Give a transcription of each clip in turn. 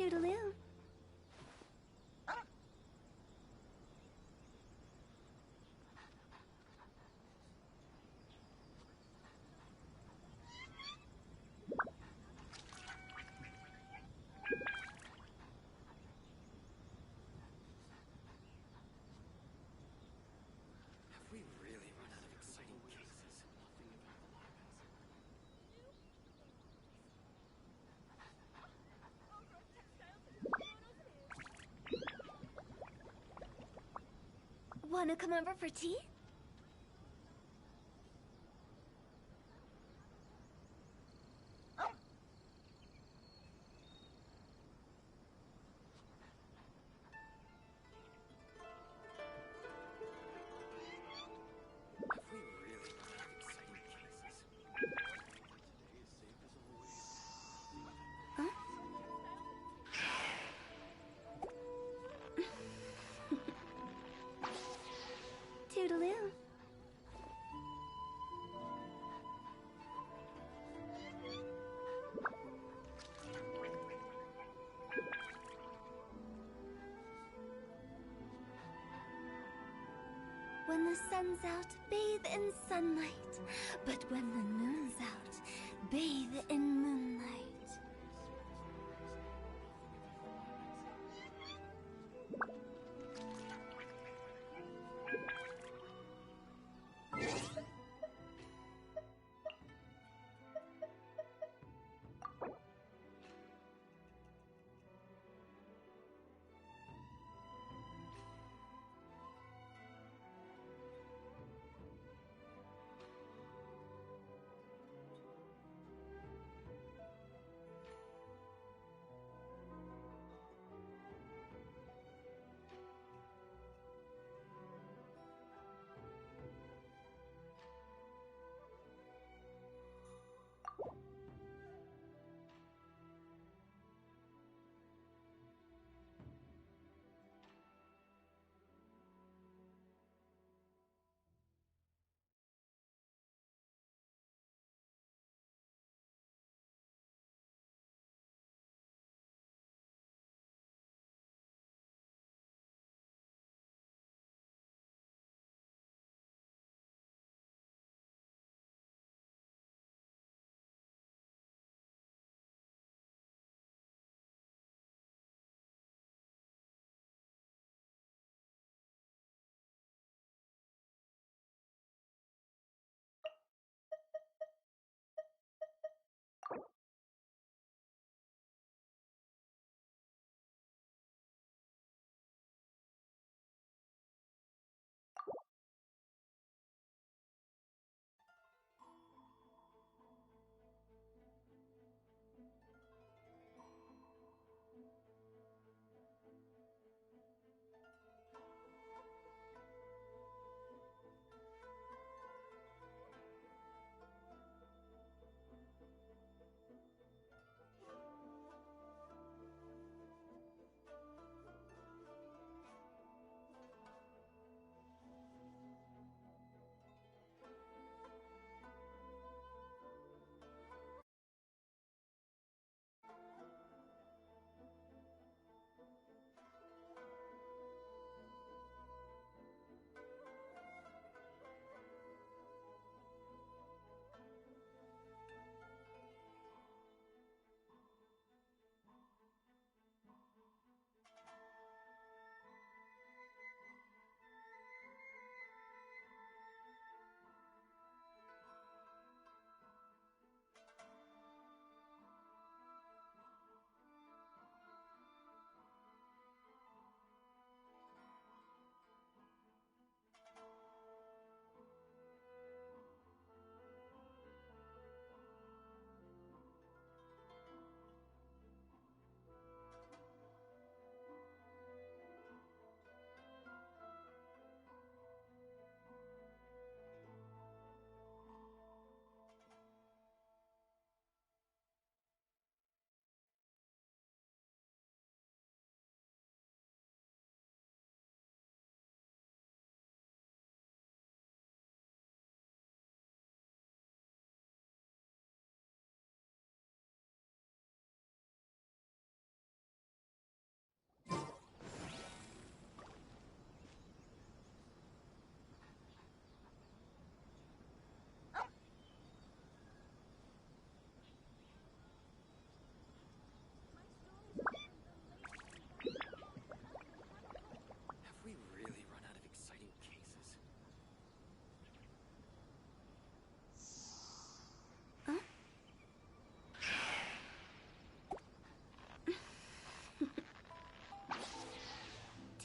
Toodaloo. Have we really run out of exciting cases? Wanna come over for tea? Have we really run out of exciting cases? Today is safe as always. Toodaloo. When the sun's out, bathe in sunlight. But when the moon's out, bathe in moonlight.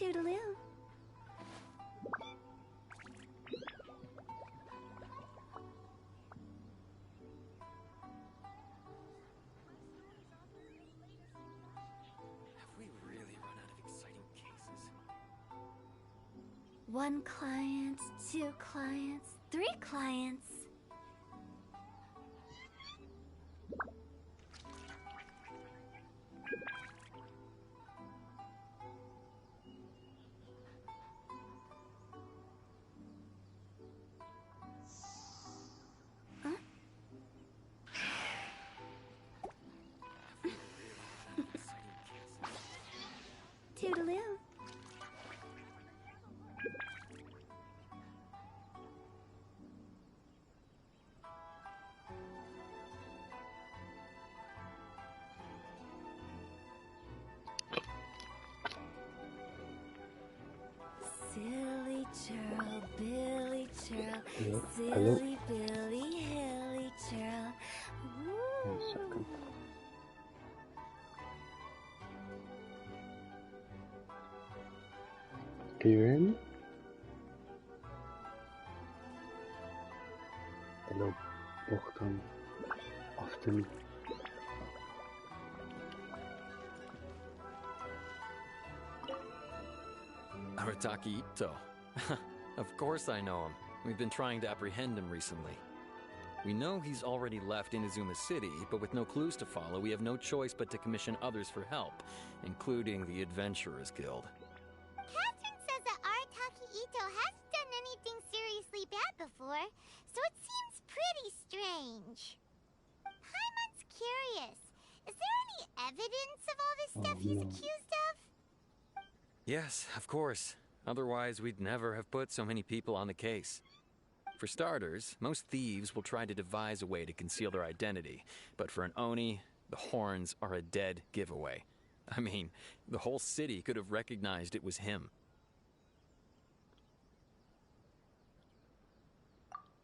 Toodaloo. Have we really run out of exciting cases? 1 client, 2 clients, 3 clients. Huh? Have we really run out of exciting cases? Toodaloo. Silly churl, Billy churl, Hello? silly Billy, hilly churl. 1 second. Can you hear me? Hello, Bochtan. Often. Arataki Itto. Of course I know him. We've been trying to apprehend him recently. We know he's already left Inazuma City, but with no clues to follow, we have no choice but to commission others for help, including the Adventurers Guild. Catherine says that Arataki Itto hasn't done anything seriously bad before, so it seems pretty strange. Paimon's curious. Is there any evidence of all this stuff he's no. accused of? Yes, of course. Otherwise, we'd never have put so many people on the case. For starters, most thieves will try to devise a way to conceal their identity, but for an Oni, the horns are a dead giveaway. I mean, the whole city could have recognized it was him.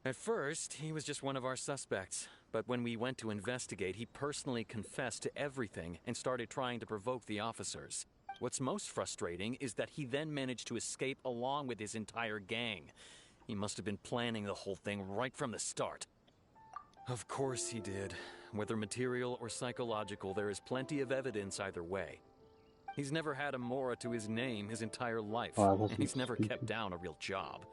At first, he was just one of our suspects, but when we went to investigate, he personally confessed to everything and started trying to provoke the officers. What's most frustrating is that he then managed to escape along with his entire gang. He must have been planning the whole thing right from the start. Of course he did. Whether material or psychological, there is plenty of evidence either way. He's never had a Mora to his name his entire life, Oh, I and wasn't he's never speaking. kept down a real job.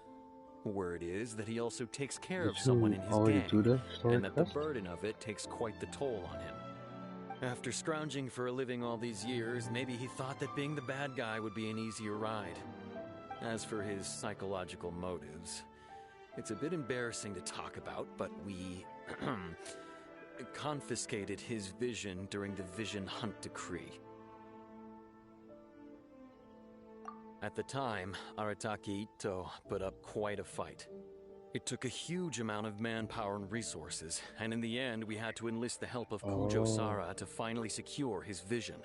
Word is that he also takes care Did of someone you in his already gang, do the story and that the quest? burden of it takes quite the toll on him. After scrounging for a living all these years, maybe he thought that being the bad guy would be an easier ride. As for his psychological motives, it's a bit embarrassing to talk about, but we confiscated his vision during the Vision Hunt Decree. At the time, Arataki Itto put up quite a fight. It took a huge amount of manpower and resources, and in the end we had to enlist the help of Kujo Oh. Sara to finally secure his vision.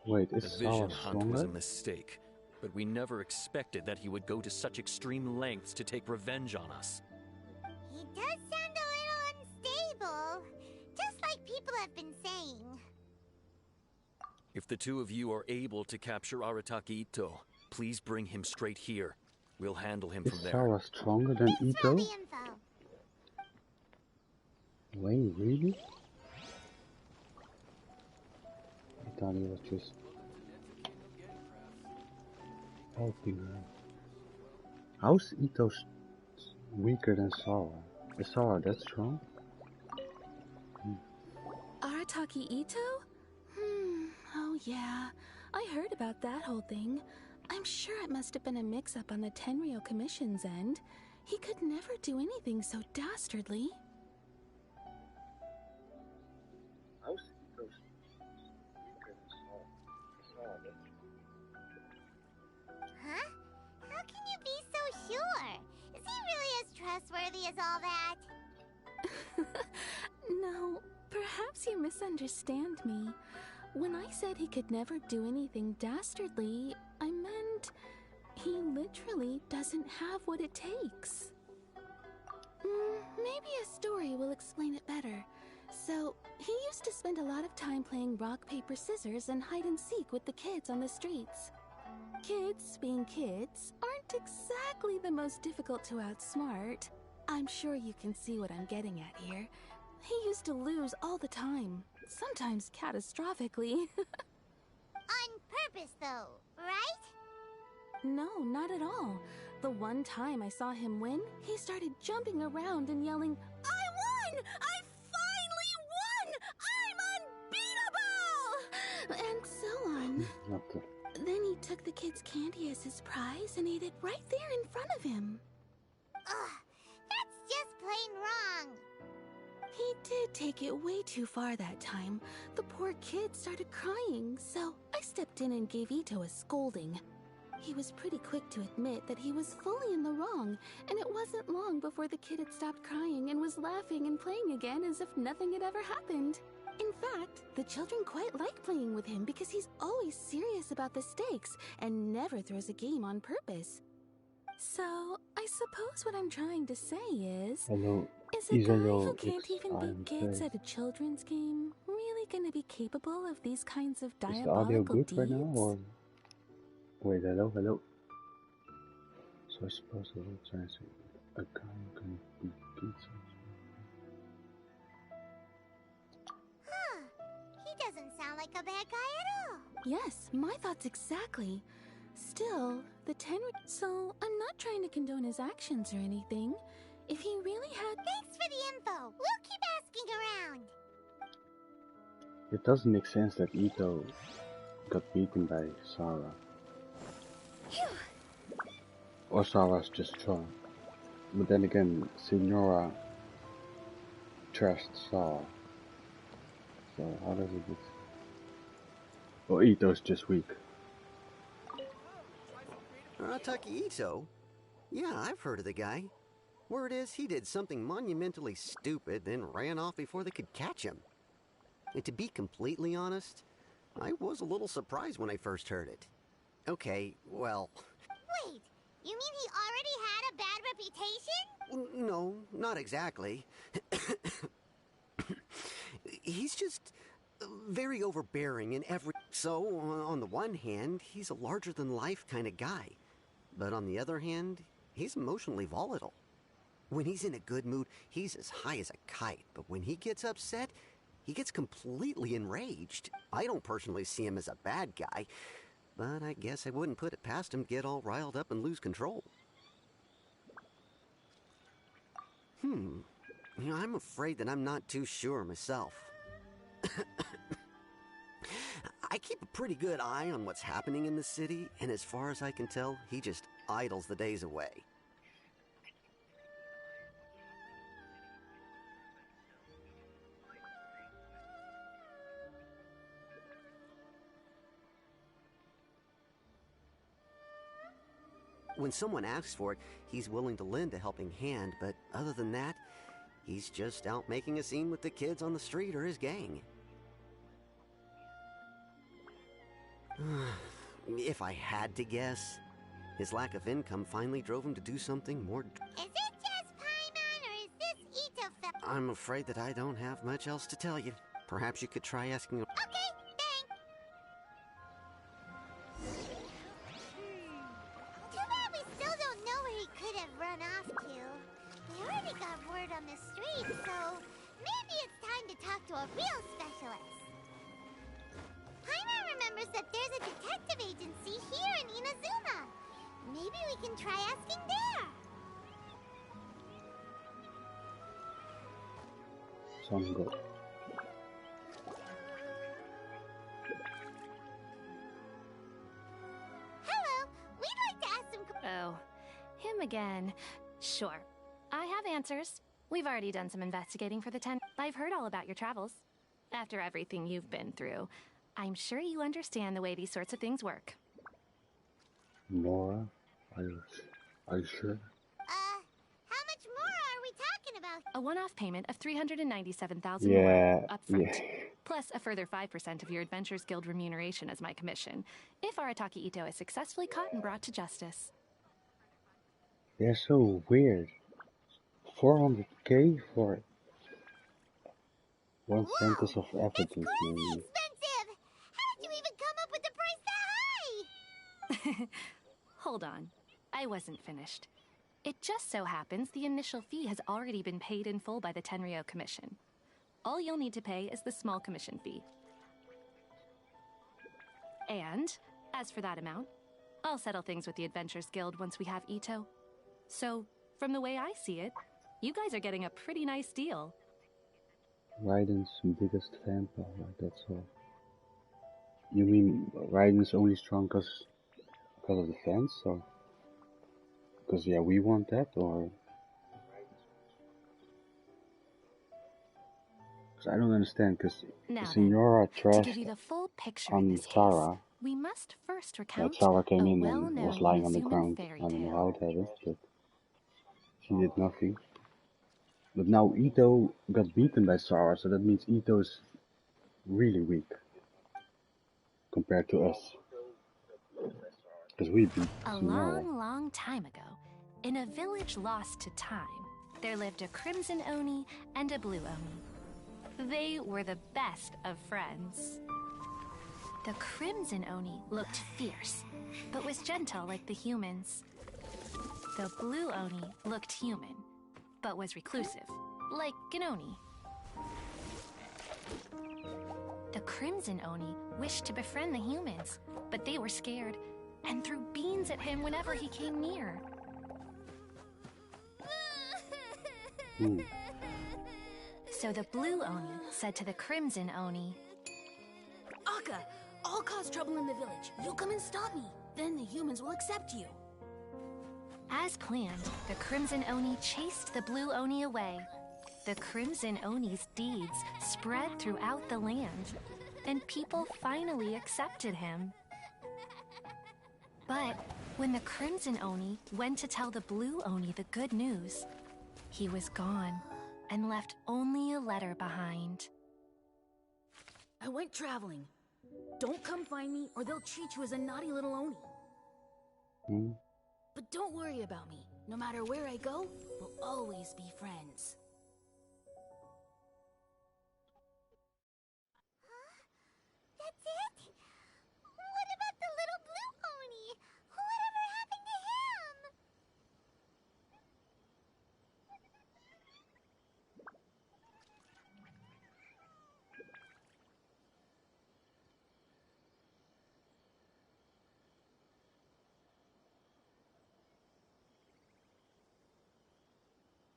Wait, The is Vision Sawa Hunt was a stronger? mistake, but we never expected that he would go to such extreme lengths to take revenge on us. He does sound a little unstable, just like people have been saying. If the two of you are able to capture Arataki Itto, please bring him straight here. We'll handle him from Is there. Sawa stronger than Thanks for all Itto? the info. Wait, really? I thought he was just helping her. How's Itto weaker than Sawa? Is Sawa that strong? Arataki Itto? Oh yeah. I heard about that whole thing. I'm sure it must have been a mix-up on the Tenryou Commission's end. He could never do anything so dastardly. How's Itto weaker than Sawa? Huh? How can you be so sure? Is he really as trustworthy as all that? No, perhaps you misunderstand me. When I said he could never do anything dastardly, I meant he literally doesn't have what it takes. Maybe a story will explain it better. So, he used to spend a lot of time playing rock, paper, scissors and hide and seek with the kids on the streets. Kids, being kids, aren't exactly the most difficult to outsmart. I'm sure you can see what I'm getting at here. He used to lose all the time, sometimes catastrophically. On purpose, though, right? No, not at all. The one time I saw him win, he started jumping around and yelling, "I won! I finally won! I'm unbeatable!" And so on. Not the... Then he took the kid's candy as his prize and ate it right there in front of him. Ugh, that's just plain wrong. He did take it way too far that time. The poor kid started crying, so I stepped in and gave Itto a scolding. He was pretty quick to admit that he was fully in the wrong, and it wasn't long before the kid had stopped crying and was laughing and playing again as if nothing had ever happened. In fact, the children quite like playing with him because he's always serious about the stakes and never throws a game on purpose. So, I suppose what I'm trying to say is... Hello, Is a guy who Isabel, can't even I'm beat kids afraid. at a children's game really gonna be capable of these kinds of Is the audio diabolical good deeds? right now, or... Wait, hello, hello. So I suppose I will try to say a guy who can beat kids. Huh. He doesn't sound like a bad guy at all. Yes, my thoughts exactly. Still, the So, I'm not trying to condone his actions or anything. If he really had... Thanks for the info. We'll keep asking around. It doesn't make sense that Itto got beaten by Sarah. Or Sarah's just strong. But then again, Signora trashed Sarah. So how does it get... Or Itto's just weak. Arataki Itto? Yeah, I've heard of the guy. Word is he did something monumentally stupid, then ran off before they could catch him. And to be completely honest, I was a little surprised when I first heard it. Okay, well... Wait, you mean he already had a bad reputation? No, not exactly. He's just very overbearing in every... So, on the one hand, he's a larger-than-life kind of guy. But on the other hand, he's emotionally volatile. When he's in a good mood, he's as high as a kite. But when he gets upset, he gets completely enraged. I don't personally see him as a bad guy, but I guess I wouldn't put it past him to get all riled up and lose control. You know, I'm afraid that I'm not too sure myself. I keep a pretty good eye on what's happening in the city, and as far as I can tell, he just idles the days away. When someone asks for it, he's willing to lend a helping hand, but other than that, he's just out making a scene with the kids on the street or his gang. If I had to guess, his lack of income finally drove him to do something more... Is it just Paimon, or is this Itto I'm afraid that I don't have much else to tell you. Perhaps you could try asking... Okay, thanks. Too bad we still don't know where he could have run off to. We already got word on the street, so maybe it's time to talk to a real specialist. Paimon remembers that there's a detective agency here in Inazuma. Maybe we can try asking there. Sounds good. Hello, we'd like to ask some... Oh, him again. Sure. I have answers. We've already done some investigating for the 10. I've heard all about your travels. After everything you've been through, I'm sure you understand the way these sorts of things work. Nora, are you sure? How much more are we talking about? A one-off payment of 397,000 Yeah, upfront, yeah. plus a further 5% of your Adventures Guild remuneration as my commission, if Arataki Itto is successfully caught and brought to justice. They're so weird. 400k for one sentence of It's evidence, crazy maybe. expensive! How did you even come up with the price that high? Hold on. I wasn't finished. It just so happens the initial fee has already been paid in full by the Tenryou Commission. All you'll need to pay is the small commission fee. And, as for that amount, I'll settle things with the Adventurers Guild once we have Itto. So, from the way I see it, you guys are getting a pretty nice deal. Raiden's biggest fan power, that's all. You mean Raiden's only strong because of the fans, or because yeah we want that, or because I don't understand, because Signora to trashed give you the full picture in on this Sarah. case, we must first That recount Sarah came a in and was well-known lying on the Mizuman ground. fairy I don't know tale. how it happened, but she did nothing. But now Itto got beaten by Sarah, so that means Itto's really weak compared to us. Because we beat A Signora. long time ago, in a village lost to time, there lived a crimson Oni and a blue Oni. They were the best of friends. The crimson Oni looked fierce, but was gentle like the humans. The blue Oni looked human, but was reclusive, like an Oni. The crimson Oni wished to befriend the humans, but they were scared and threw beans at him whenever he came near. So the blue Oni said to the crimson Oni, Akka, I'll cause trouble in the village. You'll come and stop me. Then the humans will accept you. as planned, the crimson Oni chased the blue Oni away. The crimson Oni's deeds spread throughout the land, and people finally accepted him. But when the crimson Oni went to tell the blue Oni the good news, he was gone and left only a letter behind. I went traveling. Don't come find me or they'll treat you as a naughty little Oni. But don't worry about me. No matter where I go, we'll always be friends. That's it? What about the little blue Oni? Whatever happened to him?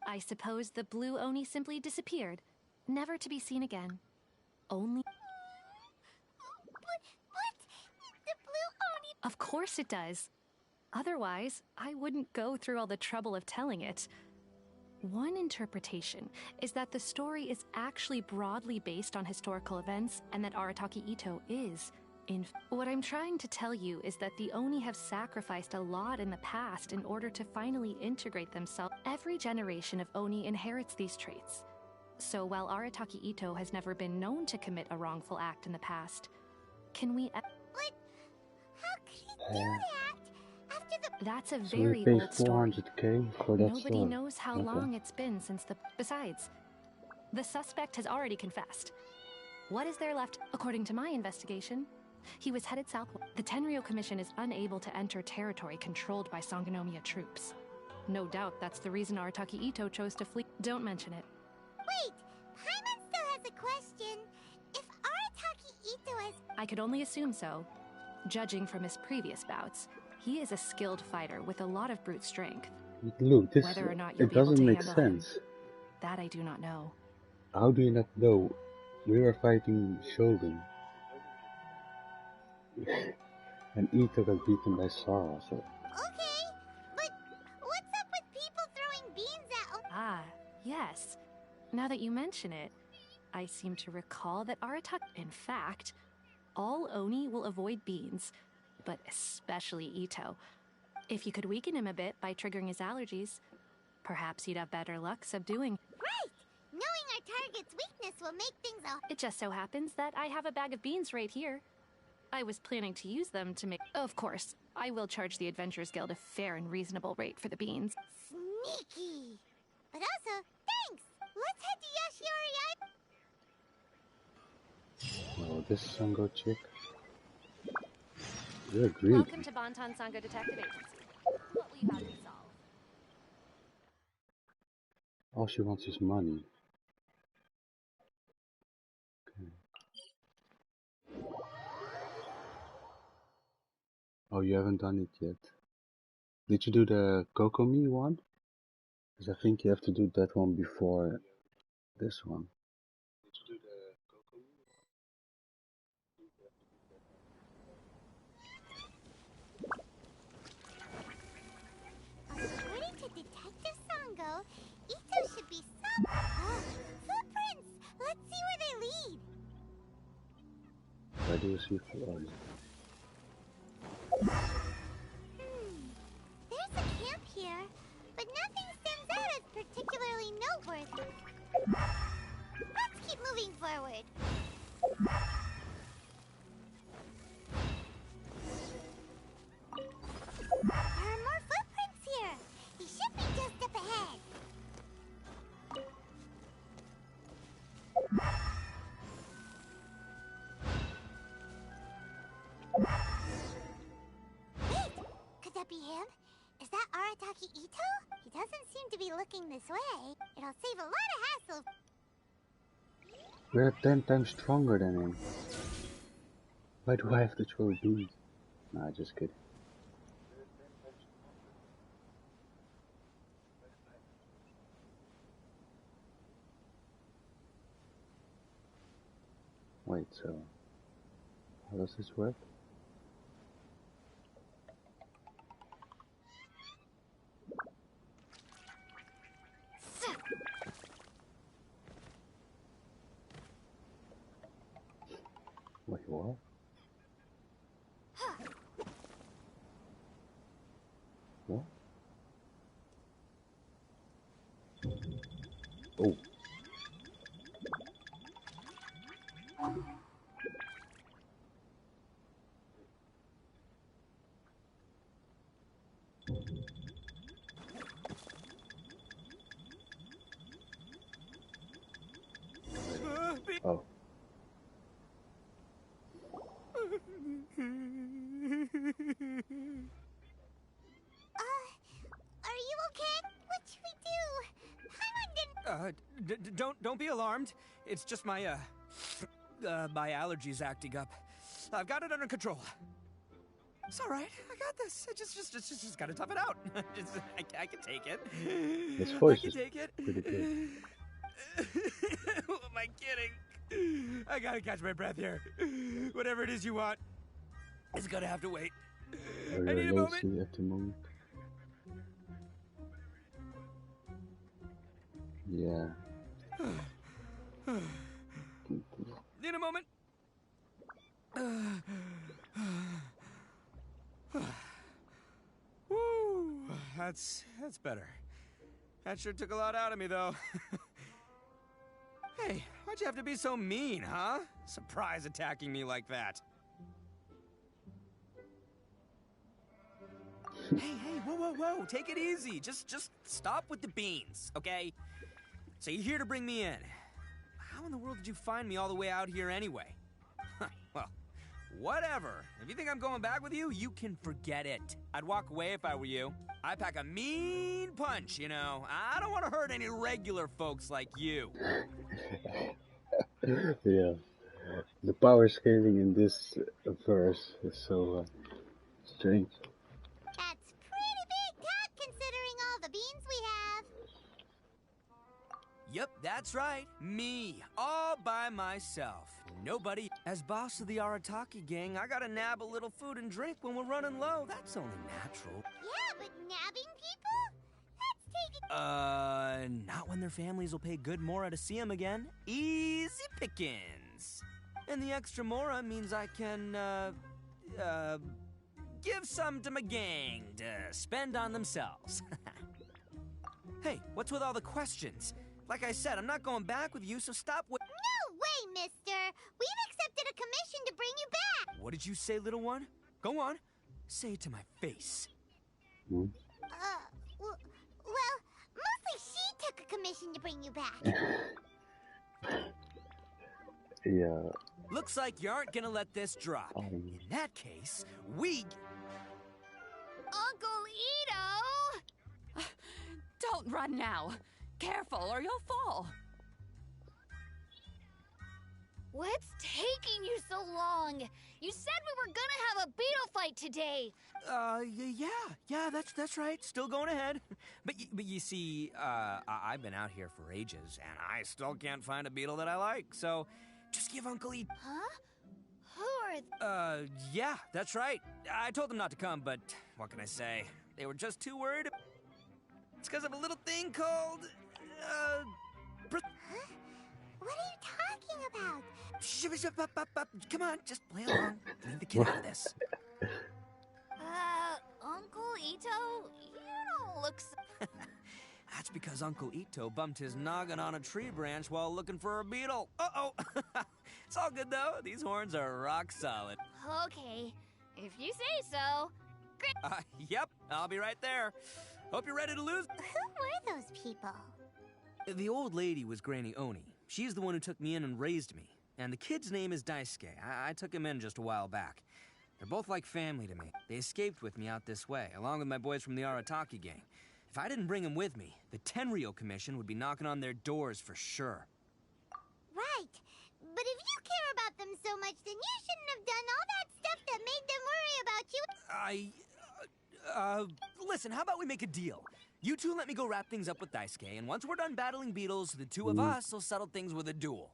I suppose the blue Oni simply disappeared, never to be seen again. Only... What? The blue Oni... Of course it does. Otherwise, I wouldn't go through all the trouble of telling it. One interpretation is that the story is actually broadly based on historical events and that Arataki Itto is. What I'm trying to tell you is that the Oni have sacrificed a lot in the past in order to finally integrate themselves. Every generation of Oni inherits these traits. So while Arataki Itto has never been known to commit a wrongful act in the past, can we... But how could he do that? After the... That's a So very we pay old story. 400k for that Nobody sword. knows how Okay. long it's been since the... Besides, the suspect has already confessed. What is there left? According to my investigation, he was headed southward. The Tenryou Commission is unable to enter territory controlled by Sangonomiya troops. No doubt that's the reason Arataki Itto chose to flee. Don't mention it. Wait! Paimon still has a question. If Arataki Itto has... I could only assume so. Judging from his previous bouts, he is a skilled fighter with a lot of brute strength. Look, this Whether or not you'll it be able doesn't to make handle sense. That I do not know. How do you not know? We were fighting Shogun. And Itto got beaten by Sara, so... Okay, but what's up with people throwing beans at... Ah, yes. Now that you mention it, I seem to recall that Arataki... In fact, all Oni will avoid beans, but especially Itto. If you could weaken him a bit by triggering his allergies, perhaps you'd have better luck subduing... Right! Knowing our target's weakness will make things a... It just so happens that I have a bag of beans right here. I was planning to use them to make... Of course, I will charge the Adventurers Guild a fair and reasonable rate for the beans. Sneaky! But also, thanks! Let's head to Yoshiori Island. Oh, this Sango chick. You're greedy. Welcome to Bonton Sango Detective Agency. What will you have me solve? All she wants is money. Okay. Oh, you haven't done it yet. Did you do the Kokomi one? Because I think you have to do that one before this one. According to Detective Sango, Itto should be some... footprints! Let's see where they lead. Where do you see for There's a camp here, but nothing stands out as particularly noteworthy. Let's keep moving forward. There are more footprints here. He should be just up ahead. Wait! Could that be him? Is that Arataki Itto? He doesn't seem to be looking this way. It'll save a lot of hassle. We're 10 times stronger than him. Why do I have to throw beans? Nah, just kidding. Wait, so how does this work? Wait, what? What? Oh. Oh. Are you okay? What should we do? Paimon didn't... Don't be alarmed. It's just my, my allergies acting up. I've got it under control. It's all right. I got this. I just gotta tough it out. I can take it. His voice I can is take it. pretty good. Who am I kidding? I gotta catch my breath here. Whatever it is you want, it's gonna have to wait. Are I need you a moment. lazy at the moment? Yeah. Need a moment. Woo, that's better. That sure took a lot out of me, though. Hey, why'd you have to be so mean, huh? Surprise attacking me like that. Hey, whoa, take it easy. Just stop with the beans, okay? So you're here to bring me in. How in the world did you find me all the way out here anyway? Well, whatever. If you think I'm going back with you, you can forget it. I'd walk away if I were you. I pack a mean punch, you know. I don't want to hurt any regular folks like you. Yeah. The power scaling in this verse is so strange. That's pretty big talk considering all the beans we have. Yep, that's right. Me, all by myself. Nobody. As boss of the Arataki gang, I gotta nab a little food and drink when we're running low. That's only natural. Yeah, but nabbing people? That's taking... Not when their families will pay good mora to see them again. Easy pickings. And the extra mora means I can, give some to my gang to spend on themselves. Hey, what's with all the questions? Like I said, I'm not going back with you, so stop with... No way, mister! We've accepted a commission to bring you back! What did you say, little one? Go on. Say it to my face. Hmm? Well, mostly she took a commission to bring you back. Yeah, Looks like you aren't gonna let this drop. In that case, we... Uncle Itto! Don't run now. Careful or you'll fall. What's taking you so long? You said we were gonna have a beetle fight today. Yeah, that's right. Still going ahead. But you see, I've been out here for ages, and I still can't find a beetle that I like, so just give Uncle Itto... Huh? Who are Yeah, that's right. I told them not to come, but what can I say? They were just too worried. It's because of a little thing called, Huh? What are you talking about? Come on, just play along. Leave the kid out of this. Uncle Itto, you don't look so... That's because Uncle Itto bumped his noggin on a tree branch while looking for a beetle. Uh-oh. It's all good, though. These horns are rock solid. Okay, if you say so. Great. Yep, I'll be right there. Hope you're ready to lose. Who were those people? The old lady was Granny Oni. She's the one who took me in and raised me. And the kid's name is Daisuke. I took him in just a while back. They're both like family to me. They escaped with me out this way, along with my boys from the Arataki gang. If I didn't bring them with me, the Tenryou Commission would be knocking on their doors for sure. Right. But if you care about them so much, then you shouldn't have done all that stuff that made them worry about you. Listen, how about we make a deal? You two let me go wrap things up with Daisuke, and once we're done battling beetles, the two of us will settle things with a duel.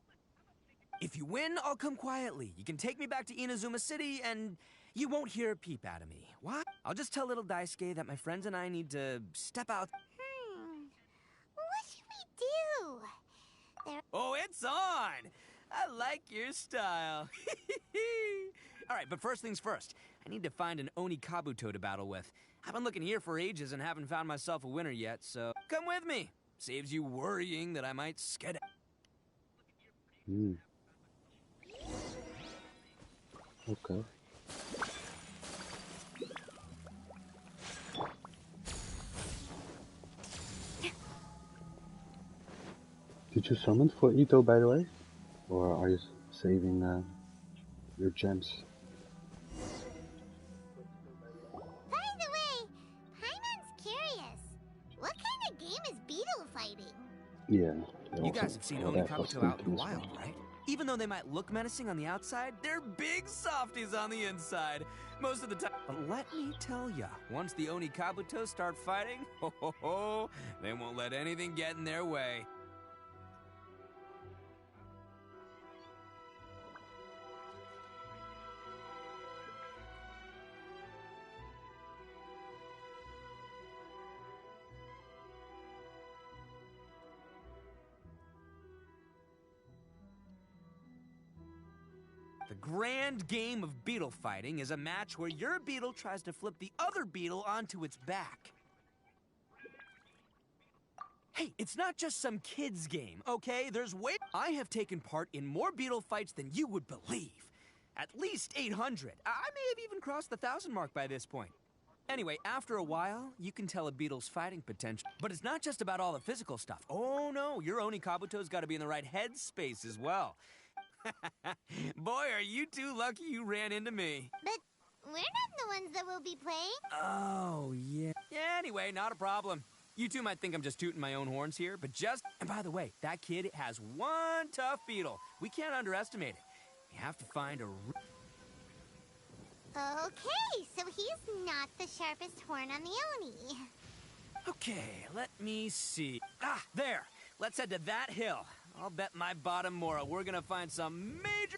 If you win, I'll come quietly. You can take me back to Inazuma City, and you won't hear a peep out of me. What? I'll just tell little Daisuke that my friends and I need to step out. What should we do? Oh, it's on! I like your style. All right, but first things first. I need to find an Oni Kabuto to battle with. I've been looking here for ages and haven't found myself a winner yet, so come with me. Saves you worrying that I might sked. Okay. Did you summon for Itto, by the way? Or are you saving your gems? By the way, Paimon's curious. What kind of game is beetle fighting? Yeah. You guys have seen Oni Kabuto out in the wild, right? Even though they might look menacing on the outside, they're big softies on the inside. Most of the time. But let me tell ya, once the Oni Kabuto start fighting, they won't let anything get in their way. The grand game of beetle fighting is a match where your beetle tries to flip the other beetle onto its back. Hey, it's not just some kid's game, okay? I have taken part in more beetle fights than you would believe. At least 800. I may have even crossed the 1,000 mark by this point. Anyway, after a while, you can tell a beetle's fighting potential. But it's not just about all the physical stuff. Oh no, your Oni Kabuto's got to be in the right headspace as well. Boy, are you two lucky you ran into me. But we're not the ones that will be playing. Oh, yeah. Yeah, anyway, not a problem. You two might think I'm just tooting my own horns here, but just... And by the way, that kid has one tough beetle. We can't underestimate it. We have to find a... Okay, so he's not the sharpest horn on the Oni. Okay, let me see. Ah, there. Let's head to that hill. I'll bet my bottom moral we're gonna find some major...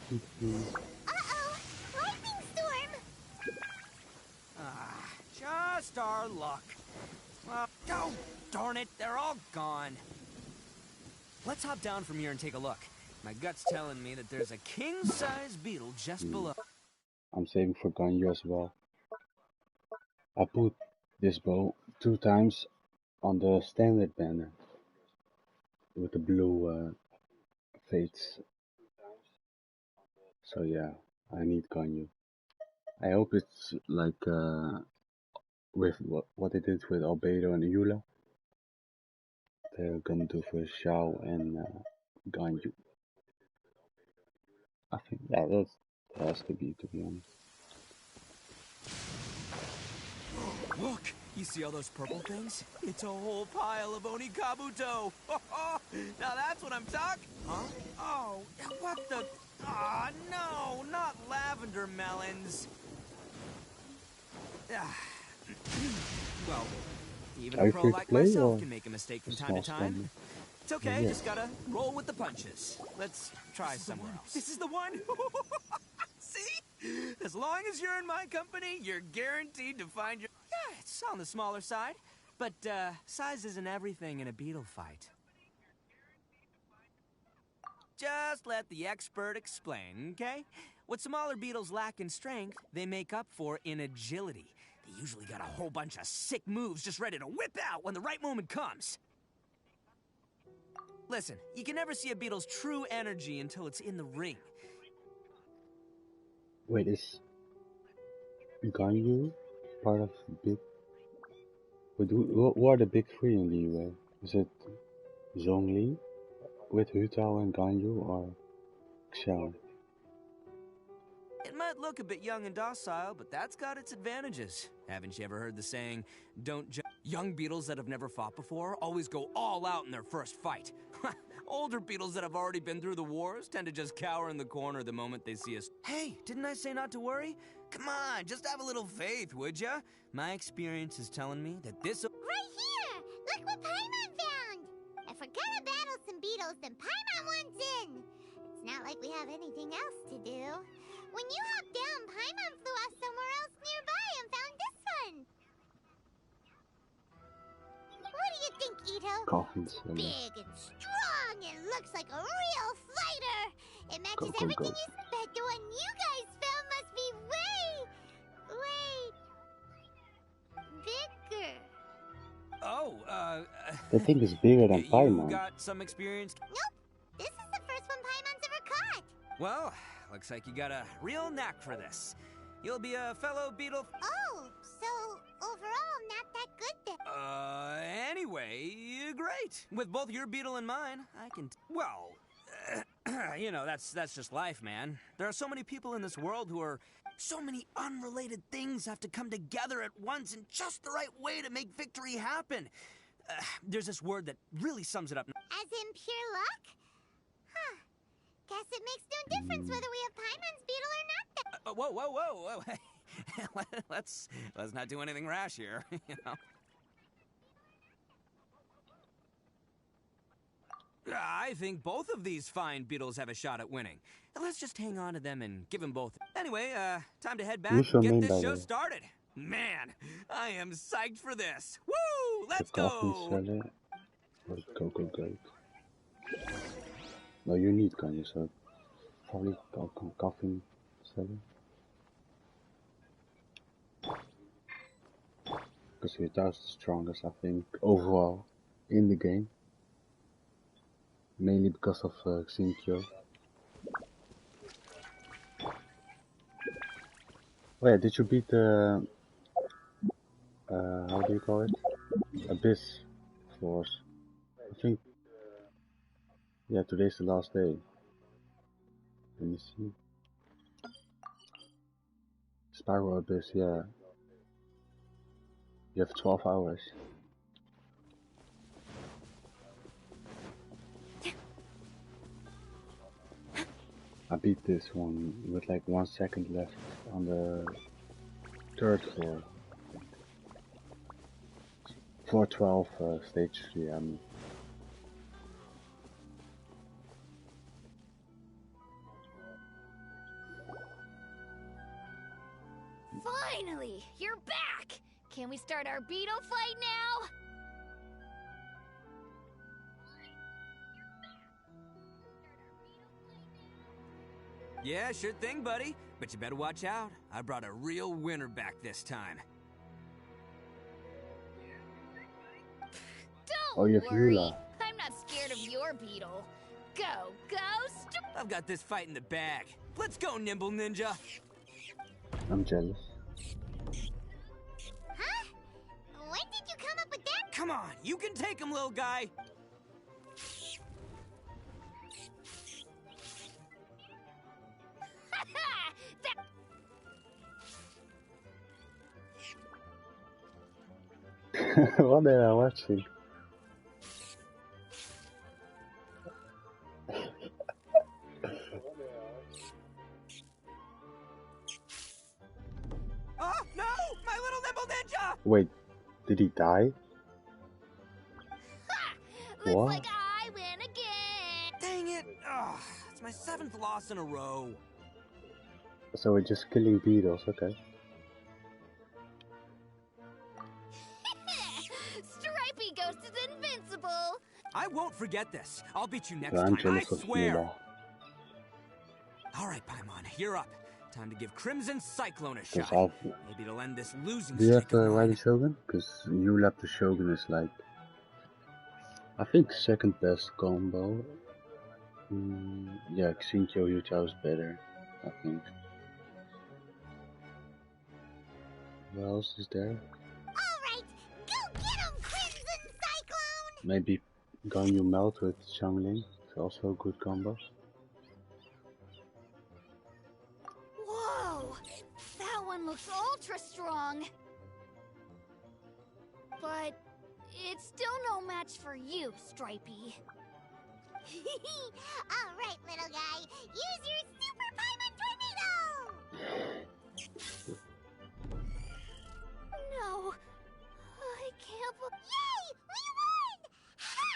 Uh-oh! Lightning storm! Just our luck. Well, oh, darn it, they're all gone. Let's hop down from here and take a look. My gut's telling me that there's a king-size beetle just below. I'm saving for Ganyu as well. I put this bow 2 times on the standard banner with the blue fates. So yeah, I need Ganyu. I hope it's like with what they did with Albedo and Eula. they're gonna do for Xiao and Ganyu. I think that has to be honest. Look! You see all those purple things? It's a whole pile of Onikabuto! Now that's what I'm talking... Huh? Oh, what the... Ah, no! Not lavender melons! Well, even a pro like myself can make a mistake from time to time. It's okay, just gotta roll with the punches. Let's try somewhere else. This is the one? See? As long as you're in my company, you're guaranteed to find your... Yeah, it's on the smaller side. But, size isn't everything in a beetle fight. Just let the expert explain, okay? What smaller beetles lack in strength, they make up for in agility. They usually got a whole bunch of sick moves just ready to whip out when the right moment comes. Listen, you can never see a beetle's true energy until it's in the ring. Wait, is Ganyu part of big... Who are the big three in the UA? Is it Zhongli with Hutao and Ganyu or Xiao? It might look a bit young and docile, but that's got its advantages. Haven't you ever heard the saying, don't judge... Young beetles that have never fought before always go all out in their first fight. Older beetles that have already been through the wars tend to just cower in the corner the moment they see us. Hey, didn't I say not to worry? Come on, just have a little faith, would ya? My experience is telling me that this... Right here! Look what Paimon found! If we're gonna battle some beetles, then Paimon wants in! It's not like we have anything else to do. When you hopped down, Paimon flew off somewhere else nearby and found this one! What do you think, Itto? Big and strong and looks like a real fighter! It matches everything you said. The one you guys found must be bigger. Oh, The thing is bigger than Paimon. You got some experience? Nope. This is the first one Paimon's ever caught. Well, looks like you got a real knack for this. You'll be a fellow beetle... Oh, so overall not that good then. Anyway, great. With both your beetle and mine, I can... Well, you know, that's just life, man. There are so many people in this world who are... So many unrelated things have to come together at once in just the right way to make victory happen. There's this word that really sums it up. As in pure luck? Huh. Guess it makes no difference whether we have Paimon's beetle or not. Whoa. Let's not do anything rash here, you know. I think both of these fine beetles have a shot at winning. Let's just hang on to them and give them both. Anyway, time to head back and get this show started. Man, I am psyched for this. Woo! Let's go! Go. No, you need Ganyu, so probably coffin seller. Because Hutao's the strongest, I think, overall in the game. Mainly because of Xinkyo. Oh yeah, did you beat the... how do you call it? Abyss floors. I think... Yeah, today's the last day. Let me see. Spiral Abyss, yeah. You have 12 hours. I beat this one with like 1 second left on the 3rd floor. Floor 12, stage 3, I mean. Finally! You're back! Can we start our beetle fight now? Yeah, sure thing, buddy. But you better watch out. I brought a real winner back this time. Don't worry. I'm not scared of your beetle. Go, Ghost! I've got this fight in the bag. Let's go, Nimble Ninja. I'm jealous. Huh? When did you come up with that? Come on, you can take him, little guy. What am I watching? Oh, no! My little nimble ninja! Wait, did he die? Looks What? like I win again. Dang it! Ugh, it's my 7th loss in a row. So we're just killing beetles, okay. Stripey Ghost is invincible. I won't forget this. I'll beat you next So I'm time, I jealous of swear. Mila. Alright, Paimon, you're up. Time to give Crimson Cyclone a Because shot. Maybe it'll end this losing do you have streak the of Riding mine. Shogun? Because New Lab the Shogun is like, I think second best combo. Yeah, Xinkyo Yutao is better, I think. What else is there? Alright, go get him, Crimson Cyclone! Maybe Ganyu Melt with Xiangling is also a good combo. Whoa! That one looks ultra strong. But it's still no match for you, Stripey. Alright, little guy, use your Super Paimon Tornado! No, I can't Yay! We won! Ha!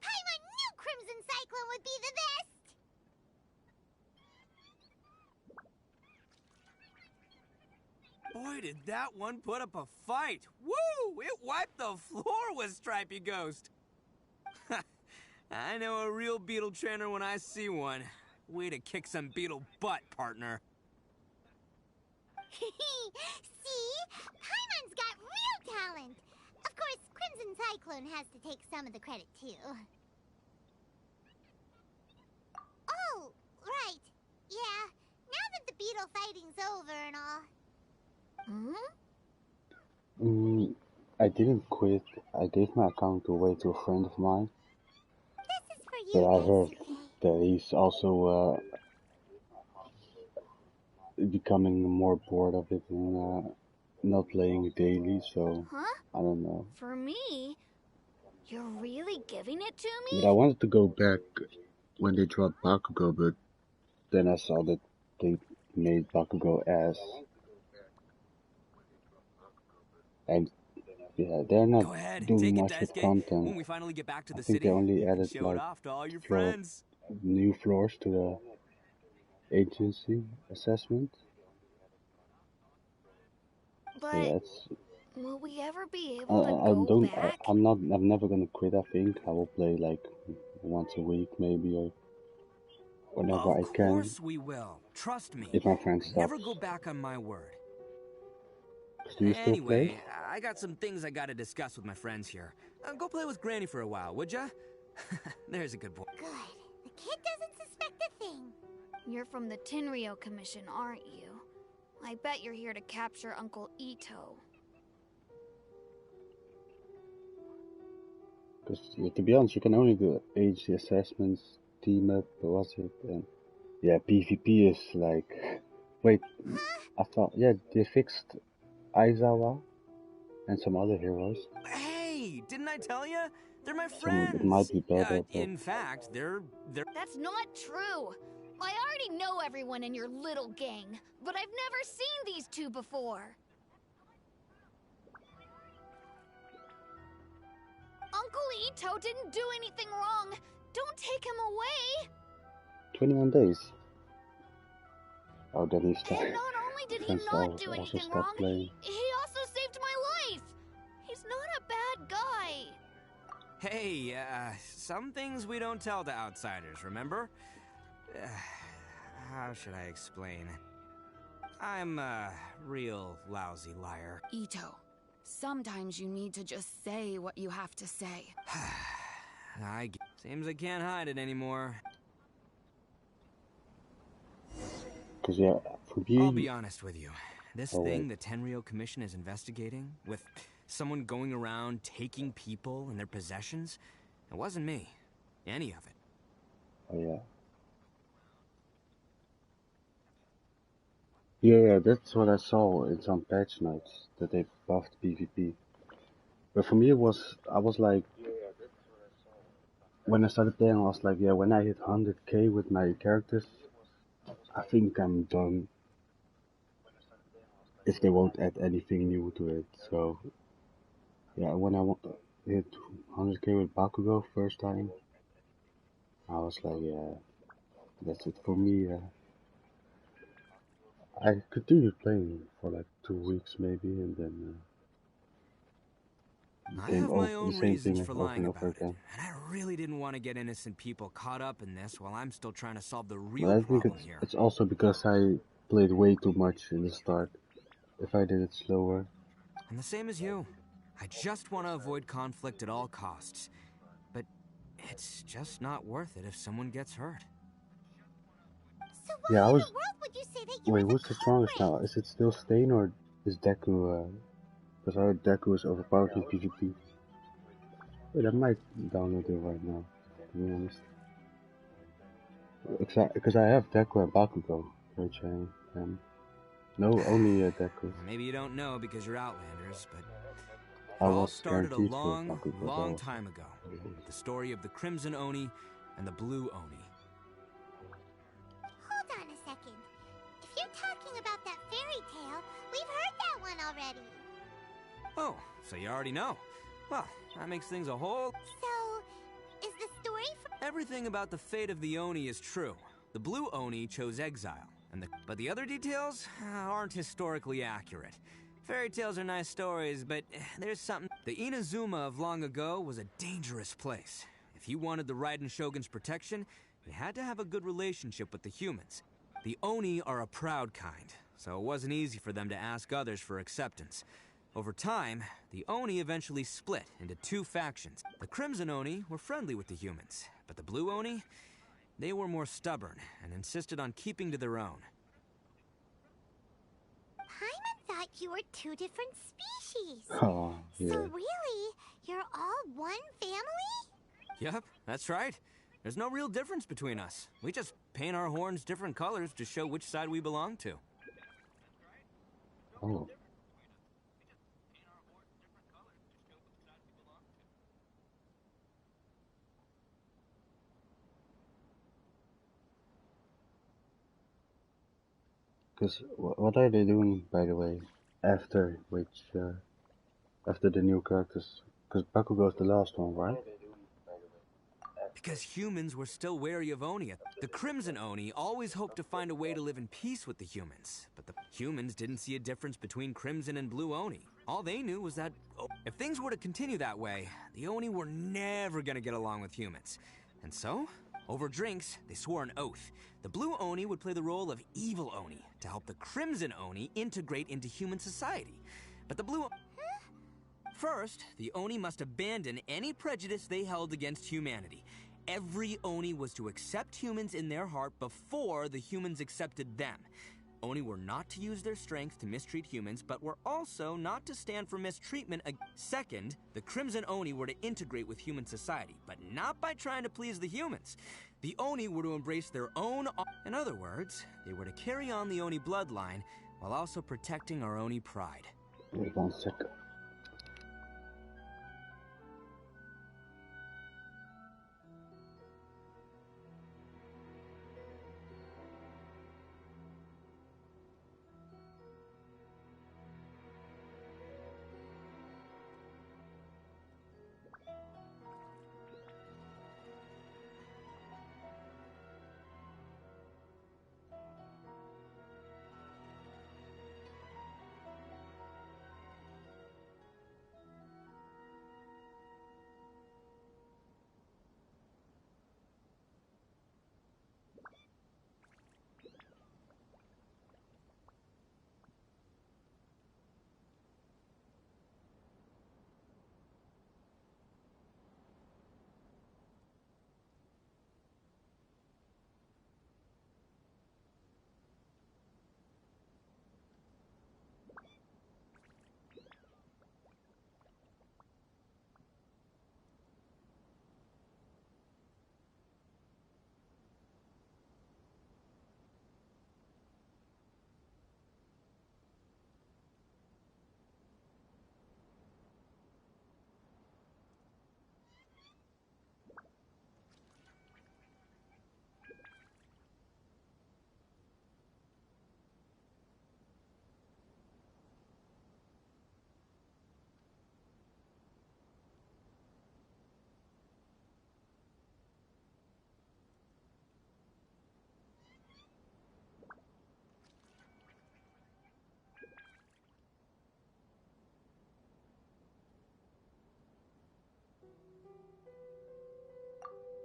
Paimon knew Crimson Cyclone would be the best! Boy, did that one put up a fight. Woo! It wiped the floor with Stripey Ghost. I know a real beetle trainer when I see one. Way to kick some beetle butt, partner. See? Paimon's got real talent! Of course, Crimson Cyclone has to take some of the credit, too. Oh, right. Yeah, now that the beetle fighting's over and all. I didn't quit. I gave my account away to a friend of mine. This is for you, But I heard Isuke. that he's also becoming more bored of it and not playing it daily, so Huh? I don't know. For me? You're really giving it to me? But I wanted to go back when they dropped Bakugo, but then I saw that they made Bakugo ass. And yeah, they're not Go ahead, doing take it, much with Daisuke. content. When we finally get back to the I think city, they only you can added show it like off to all your floor, friends. new floors to the agency assessment. But Yeah, it's will we ever be able to go back? I'm never gonna quit. I think I will play like once a week maybe, or whenever I Of can, course we will. Trust me. if my friend Never stops. go back on my word. Do you still play? Anyway, I got some things I gotta discuss with my friends here. Go play with Granny for a while, would ya? There's a good boy. Good. The kid doesn't suspect a thing. You're from the Tenryou Commission, aren't you? I bet you're here to capture Uncle Itto. Because to be honest, you can only do age assessments, team up, what was it? And yeah, PvP is like. Wait, I thought they fixed Aizawa and some other heroes. Hey, didn't I tell ya? They're my So friends. it might be better, but In fact, they're. That's not true! I already know everyone in your little gang, but I've never seen these two before. Uncle Itto didn't do anything wrong. Don't take him away. 21 days. Oh, then he stopped. And not only did he Friends not do also anything stopped wrong, playing. he also saved my life. He's not a bad guy. Hey, some things we don't tell to outsiders, remember? How should I explain? I'm a real lousy liar. Itto, sometimes you need to just say what you have to say. Seems I can't hide it anymore. Because yeah, for me, I'll be honest with you. This Oh, thing wait. the Tenryou Commission is investigating, with someone going around taking people and their possessions, it wasn't me. Any of it. oh yeah. Yeah, that's what I saw in some patch notes, that they buffed PvP. But for me, I was like, when I started playing, I was like, yeah, when I hit 100k with my characters, I think I'm done. If they won't add anything new to it, so yeah, when I hit 100k with Bakugo first time, I was like, yeah, that's it for me. I continued playing for like 2 weeks maybe, and then I have my the own same reasons thing for over lying and over about it, again. and I really didn't want to get innocent people caught up in this while I'm still trying to solve the But real I think problem here. it's also because I played way too much in the start. If I did it slower, I'm the same as you. I just want to avoid conflict at all costs. But it's just not worth it if someone gets hurt. So why yeah, I in was. the world would you say that you Wait, were the who's the strongest now? culprit? Is it still Stain or is Deku? Because I heard Deku is overpowered in PvP. Wait, I might download it right now, to be honest. Because I have Deku and Bakugo, which I no, only Deku. Maybe you don't know because you're Outlanders, but I it all was started a guaranteed for long, Bakugo, but long was time ago. With the story of the Crimson Oni and the Blue Oni. Hold on a second. If you're talking about that fairy tale, we've heard that one already. Oh, so you already know. Well, that makes things a whole... So, is the story from... Everything about the fate of the Oni is true. The Blue Oni chose exile, but the other details aren't historically accurate. Fairy tales are nice stories, but there's something... The Inazuma of long ago was a dangerous place. If you wanted the Raiden Shogun's protection, you had to have a good relationship with the humans. The Oni are a proud kind, so it wasn't easy for them to ask others for acceptance. Over time, the Oni eventually split into two factions. The Crimson Oni were friendly with the humans, but the Blue Oni, they were more stubborn and insisted on keeping to their own. Paimon thought you were two different species. Oh, yeah. So really, you're all one family? Yep, that's right. There's no real difference between us. We just paint our horns different colors to show which side we belong to. Oh. Because what are they doing, by the way, after after the new characters? Because Bakugo's the last one, right? Because humans were still wary of Oni. The Crimson Oni always hoped to find a way to live in peace with the humans. But the humans didn't see a difference between Crimson and Blue Oni. All they knew was that if things were to continue that way, the Oni were never gonna get along with humans. And so, over drinks, they swore an oath. The Blue Oni would play the role of evil Oni to help the Crimson Oni integrate into human society. But the Blue... First, the Oni must abandon any prejudice they held against humanity. Every Oni was to accept humans in their heart before the humans accepted them. Oni were not to use their strength to mistreat humans, but were also not to stand for mistreatment. Second, the Crimson Oni were to integrate with human society, but not by trying to please the humans. The Oni were to embrace their own... In other words, they were to carry on the Oni bloodline while also protecting our Oni pride. Wait 1 second.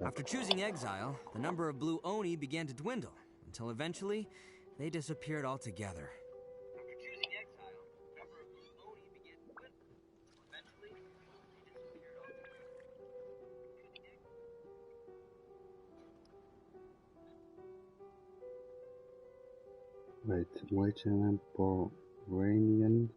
After choosing exile, the number of blue Oni began to dwindle, until eventually, they disappeared altogether. Wait a minute, Boranian.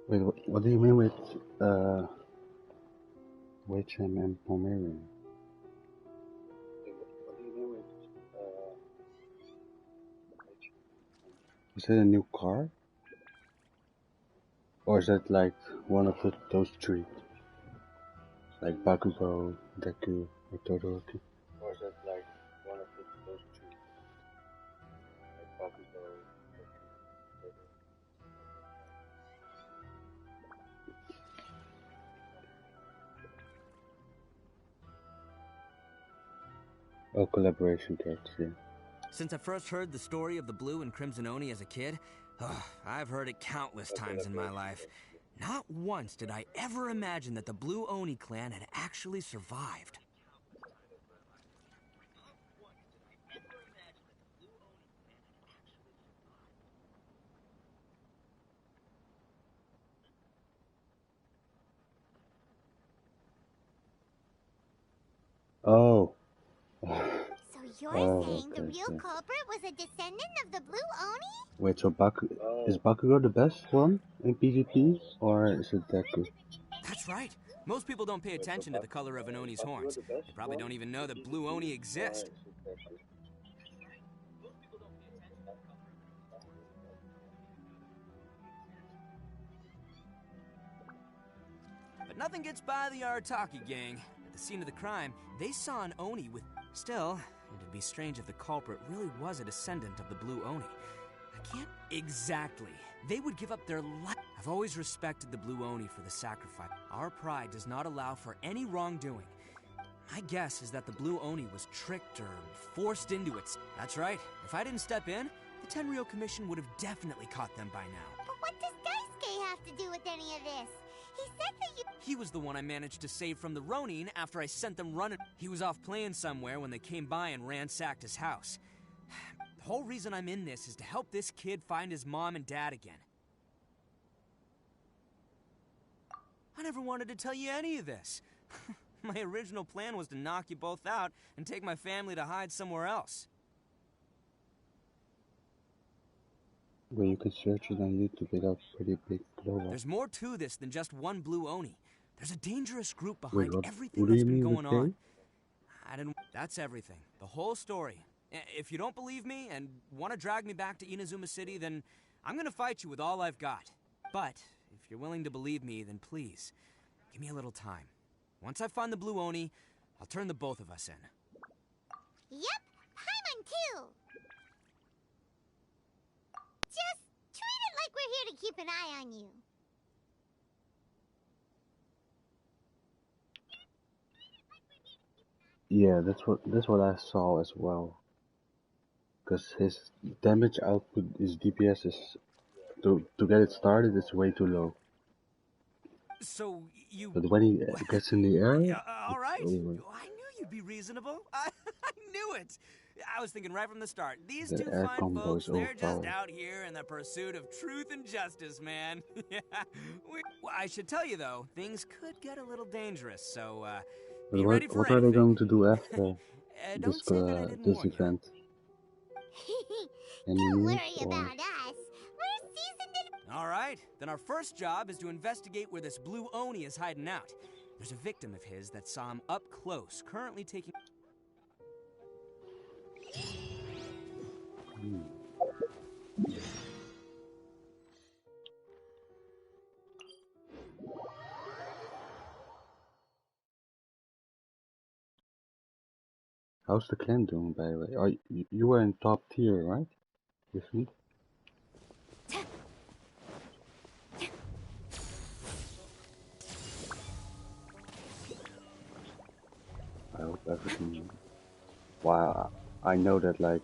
Wait, what do you mean with Wachem and Pomerian? What do you mean with is it a new car? Or is that like one of those three? Like Bakugo, Deku, or Todoroki? Or is that like one of those three? Like Bakugo, Deku, Todoroki? Oh, collaboration characters, yeah. Since I first heard the story of the Blue and Crimson Oni as a kid, I've heard it countless times in my life. Not once did I ever imagine that the Blue Oni clan had actually survived. Oh. So you're saying the real culprit was a descendant of the Blue Oni? Wait, so is Bakugo the best one in PvP, or is it Deku? That's right. Most people don't pay attention to the color of an Oni's horns. They probably don't even know that Blue Oni exist. But nothing gets by the Arataki gang. At the scene of the crime, they saw an Oni with... Still, it'd be strange if the culprit really was a descendant of the Blue Oni. I can't... Exactly. They would give up their life. I've always respected the Blue Oni for the sacrifice. Our pride does not allow for any wrongdoing. My guess is that the Blue Oni was tricked or forced into it. That's right. If I didn't step in, the Tenryou Commission would have definitely caught them by now. But what does Daisuke have to do with any of this? He said that you... He was the one I managed to save from the Ronin after I sent them running. He was off playing somewhere when they came by and ransacked his house. The whole reason I'm in this is to help this kid find his mom and dad again. I never wanted to tell you any of this. My original plan was to knock you both out and take my family to hide somewhere else. Well, you can search it on YouTube, it got pretty big blow up. There's more to this than just one Blue Oni. There's a dangerous group behind everything what do that's you been mean going on. with That's everything. The whole story. If you don't believe me and want to drag me back to Inazuma City, then I'm gonna fight you with all I've got. But if you're willing to believe me, then please, give me a little time. Once I find the Blue Oni, I'll turn the both of us in. Yep, Paimon too! Just treat it like we're here to keep an eye on you. Yeah, that's what I saw as well. Because his damage output, his DPS is to get it started, it's way too low. So you... But when he gets in the air, all right. it's over. I knew you'd be reasonable. I knew it. I was thinking right from the start. These The two air fine combo folks, is they're just overpowered. out here in the pursuit of truth and justice, man. Yeah. Well, I should tell you, though, things could get a little dangerous, so, But be ready for what are they anything. going to do after Don't say that I didn't this warn you. event? Any Don't news, worry or- about us. We're seasoned in... All right, then our first job is to investigate where this Blue Oni is hiding out. There's a victim of his that saw him up close, currently taking... How's the clan doing, by the way? Oh, you were in top tier, right? With me? I hope. everything. Wow, I know that like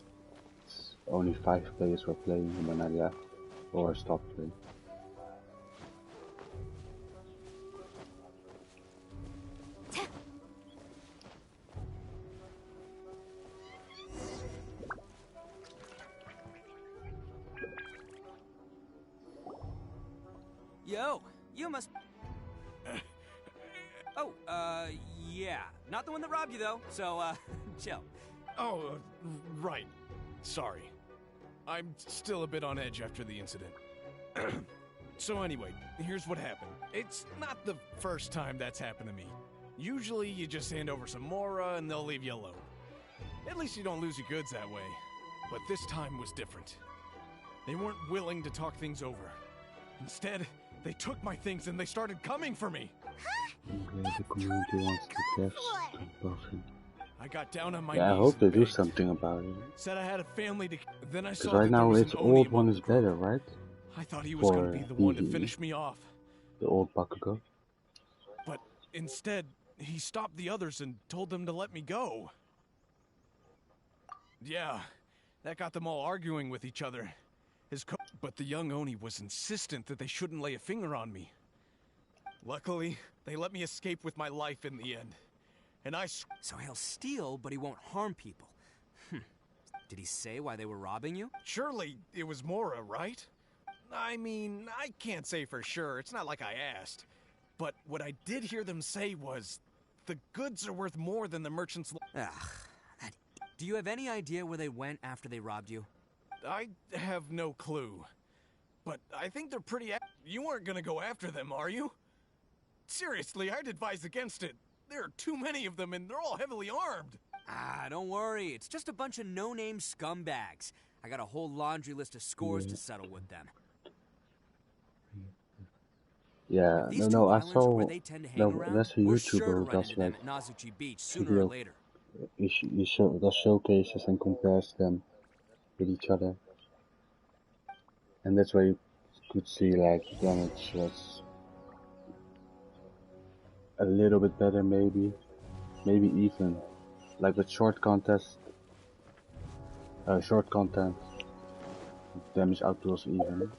only 5 players were playing when I left or stopped playing. Yo, you must... Oh, yeah. Not the one that robbed you, though, so, chill. Oh, right. Sorry. I'm still a bit on edge after the incident. So anyway, here's what happened. It's not the first time that's happened to me. Usually you just hand over some Mora and they'll leave you alone. At least you don't lose your goods that way. But this time was different. They weren't willing to talk things over. Instead, they took my things and they started coming for me. The community wants to test compulsion. I got down on my Yeah, I knees hope they and do begged. something about it. Said I had a family to... Then I Because saw right that there now was its an Oni old one among is the group. better, right? I thought he was going to be the one to PvE. finish me off. The old Bakugo. But instead, he stopped the others and told them to let me go. Yeah, that got them all arguing with each other. But the young Oni was insistent that they shouldn't lay a finger on me. Luckily, they let me escape with my life in the end. And So he'll steal, but he won't harm people. Did he say why they were robbing you? Surely it was Mora, right? I mean, I can't say for sure. It's not like I asked. But what I did hear them say was, the goods are worth more than the merchant's... Do you have any idea where they went after they robbed you? I have no clue. But I think they're pretty... You aren't gonna go after them, are you? Seriously, I'd advise against it. There are too many of them and they're all heavily armed. Don't worry. It's just a bunch of no-name scumbags. I got a whole laundry list of scores to settle with them. Yeah, These no, two I islands are saw... where they tend to hang No, around. there's a We're sure to YouTuber who run does into them like... at Nazuchi Beach sooner or video. later. He showcases and compares them with each other. And that's where you could see like damage was a little bit better maybe. Maybe even. Like with short content, damage output was even.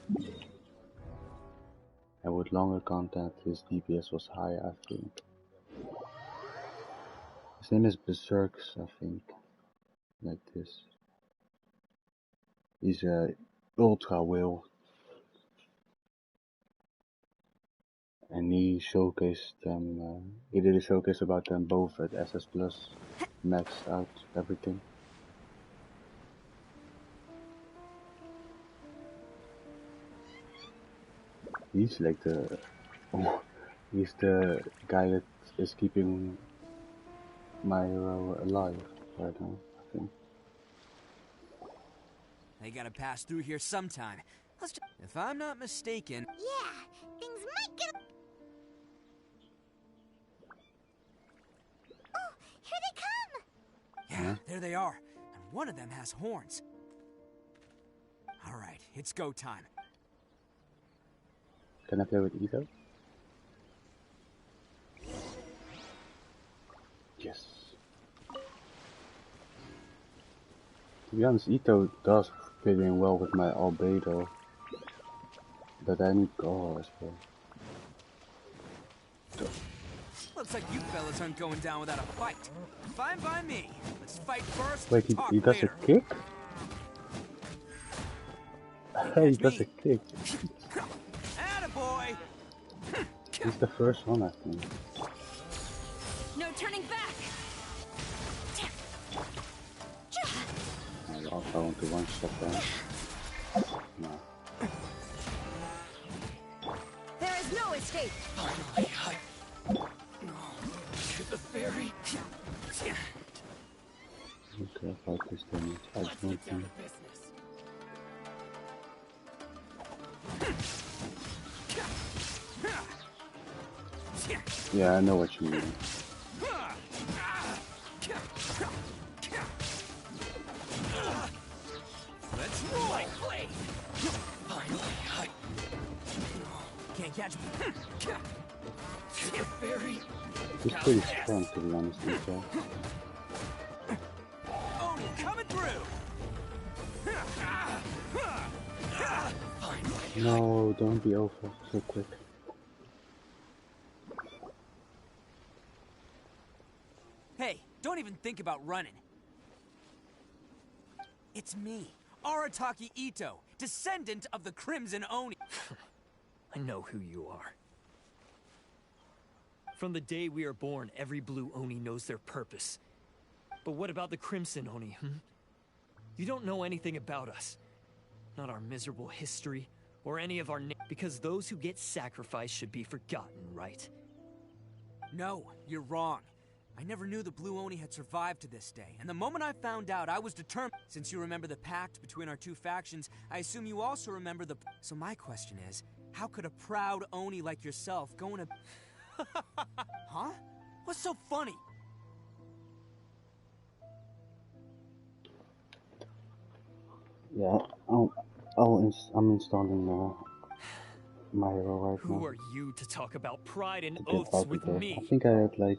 And with longer content, his DPS was higher, I think. His name is Berserks, I think. Like this. He's a ultra whale. And he showcased them, he did a showcase about them both at SS Plus, maxed out everything. He's like the, he's the guy that is keeping my hero alive right now, I think. They gotta pass through here sometime. If I'm not mistaken... Yeah, things might get... Oh, here they come! Yeah, there they are. And one of them has horns. Alright, it's go time. Can I play with Itto? Yes. To be honest, Itto does fit in well with my albedo, but I need Gore as well. Looks like you fellas aren't going down without a fight. Fine by me. Let's fight first. Wait, he does later. a kick? He does a kick. Attaboy! He's the first one, I think. No turning back! I want to one shot them. No. There is no escape! Finally, get the ferry. Okay, I fight this damage. I don't think. Yeah, I know what you mean. Let's roll! Finally, can't catch me. He's pretty strong, to be honest, Itto. No, don't be over so quick. Hey, don't even think about running. It's me, Arataki Itto, descendant of the Crimson Oni. I know who you are. From the day we are born, every blue Oni knows their purpose. But what about the Crimson Oni, You don't know anything about us. Not our miserable history, or any of our because those who get sacrificed should be forgotten, right? No, you're wrong. I never knew the Blue Oni had survived to this day, and the moment I found out, I was determined. Since you remember the pact between our two factions, I assume you also remember the... So my question is, how could a proud Oni like yourself go in a... Huh? What's so funny? Yeah, I'm installing my hero right now. Who are you to talk about pride and To get oaths out with of there. me? I think I had like,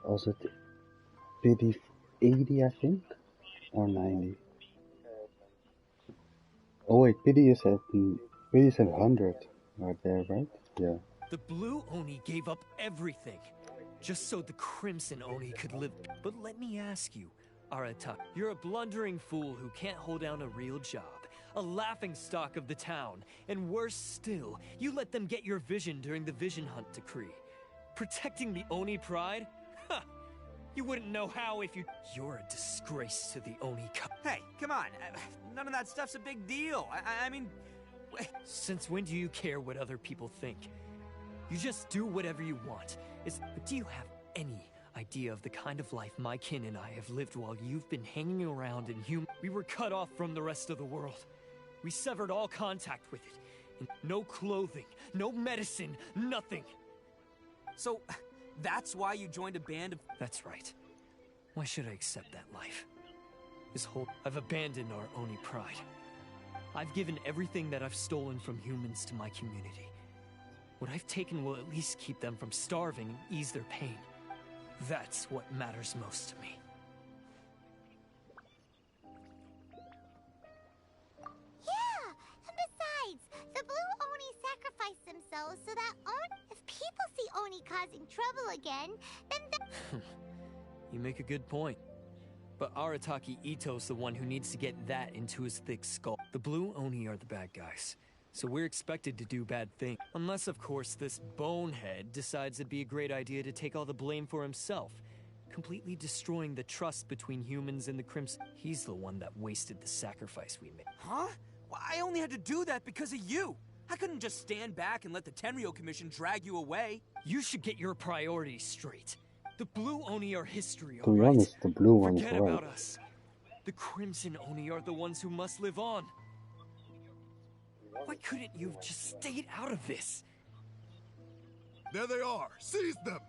was it PD 80 I think? Or 90? Oh wait, PD is at 100 right there, right? Yeah. The Blue Oni gave up everything, just so the Crimson Oni could live. But let me ask you, Arata, you're a blundering fool who can't hold down a real job, a laughingstock of the town, and worse still, you let them get your vision during the Vision Hunt decree. Protecting the Oni pride? Ha! You wouldn't know how if you... You're a disgrace to the Oni... Hey, come on. None of that stuff's a big deal. I mean... Since when do you care what other people think? You just do whatever you want. But do you have any idea of the kind of life my kin and I have lived while you've been hanging around in We were cut off from the rest of the world. We severed all contact with it. And no clothing, no medicine, nothing. So, that's why you joined a band of... That's right. Why should I accept that life? I've abandoned our Oni pride. I've given everything that I've stolen from humans to my community. What I've taken will at least keep them from starving and ease their pain. That's what matters most to me. Yeah! And besides, the Blue Oni sacrificed themselves so that if people see Oni causing trouble again, then You make a good point. But Arataki Itto's the one who needs to get that into his thick skull. The Blue Oni are the bad guys. So we're expected to do bad things. Unless, of course, this bonehead decides it'd be a great idea to take all the blame for himself, completely destroying the trust between humans and the Crimson. He's the one that wasted the sacrifice we made. Huh? Well, I only had to do that because of you. I couldn't just stand back and let the Tenryo Commission drag you away. You should get your priorities straight. The Blue Oni are history, To be honest, the blue one is Forget right. about us. The Crimson Oni are the ones who must live on. Why couldn't you have just stayed out of this? There they are! Seize them!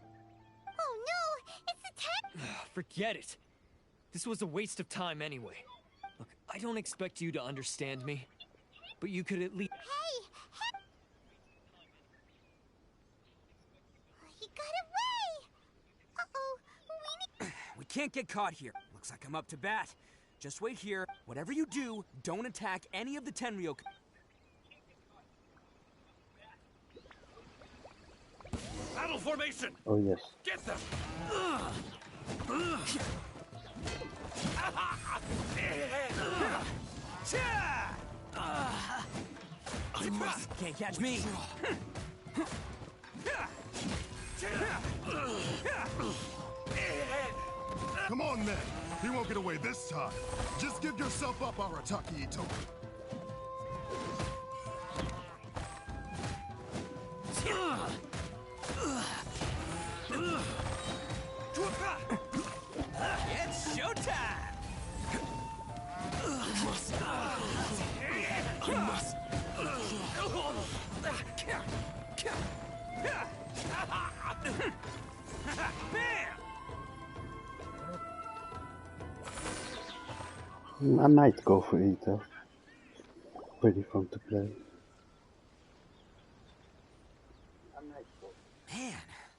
oh no! It's the Forget it. This was a waste of time anyway. Look, I don't expect you to understand me, but you could at least... Hey! He got away! Uh-oh, We can't get caught here. Looks like I'm up to bat. Just wait here. Whatever you do, don't attack any of the Tenryo... Battle formation! Oh yes. Get them! Can't catch me. Come on, then. He won't get away this time. Just give yourself up, Arataki Itto. It's showtime! I might go for Itto. Pretty fun to play. Man,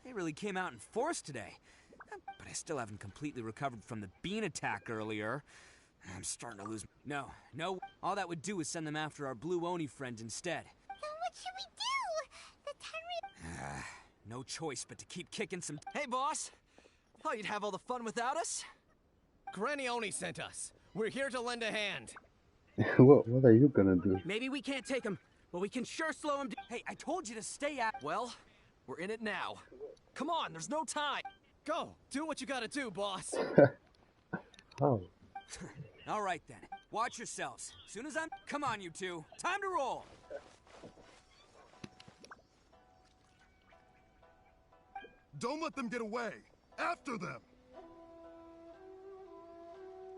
they really came out in force today. But I still haven't completely recovered from the bean attack earlier. I'm starting to lose. No. All that would do is send them after our blue Oni friend instead. Then what should we do? The Tenryou... No choice but to keep kicking some... Hey, boss! Thought you'd have all the fun without us? Granny Oni sent us. We're here to lend a hand. What are you gonna do? Maybe we can't take him, but we can sure slow him down. Hey, I told you to stay out. Well, we're in it now. Come on, there's no time! Go! Do what you gotta do, boss! Oh. All right, then. Watch yourselves. Soon as I'm... Come on, you two. Time to roll! Don't let them get away! After them!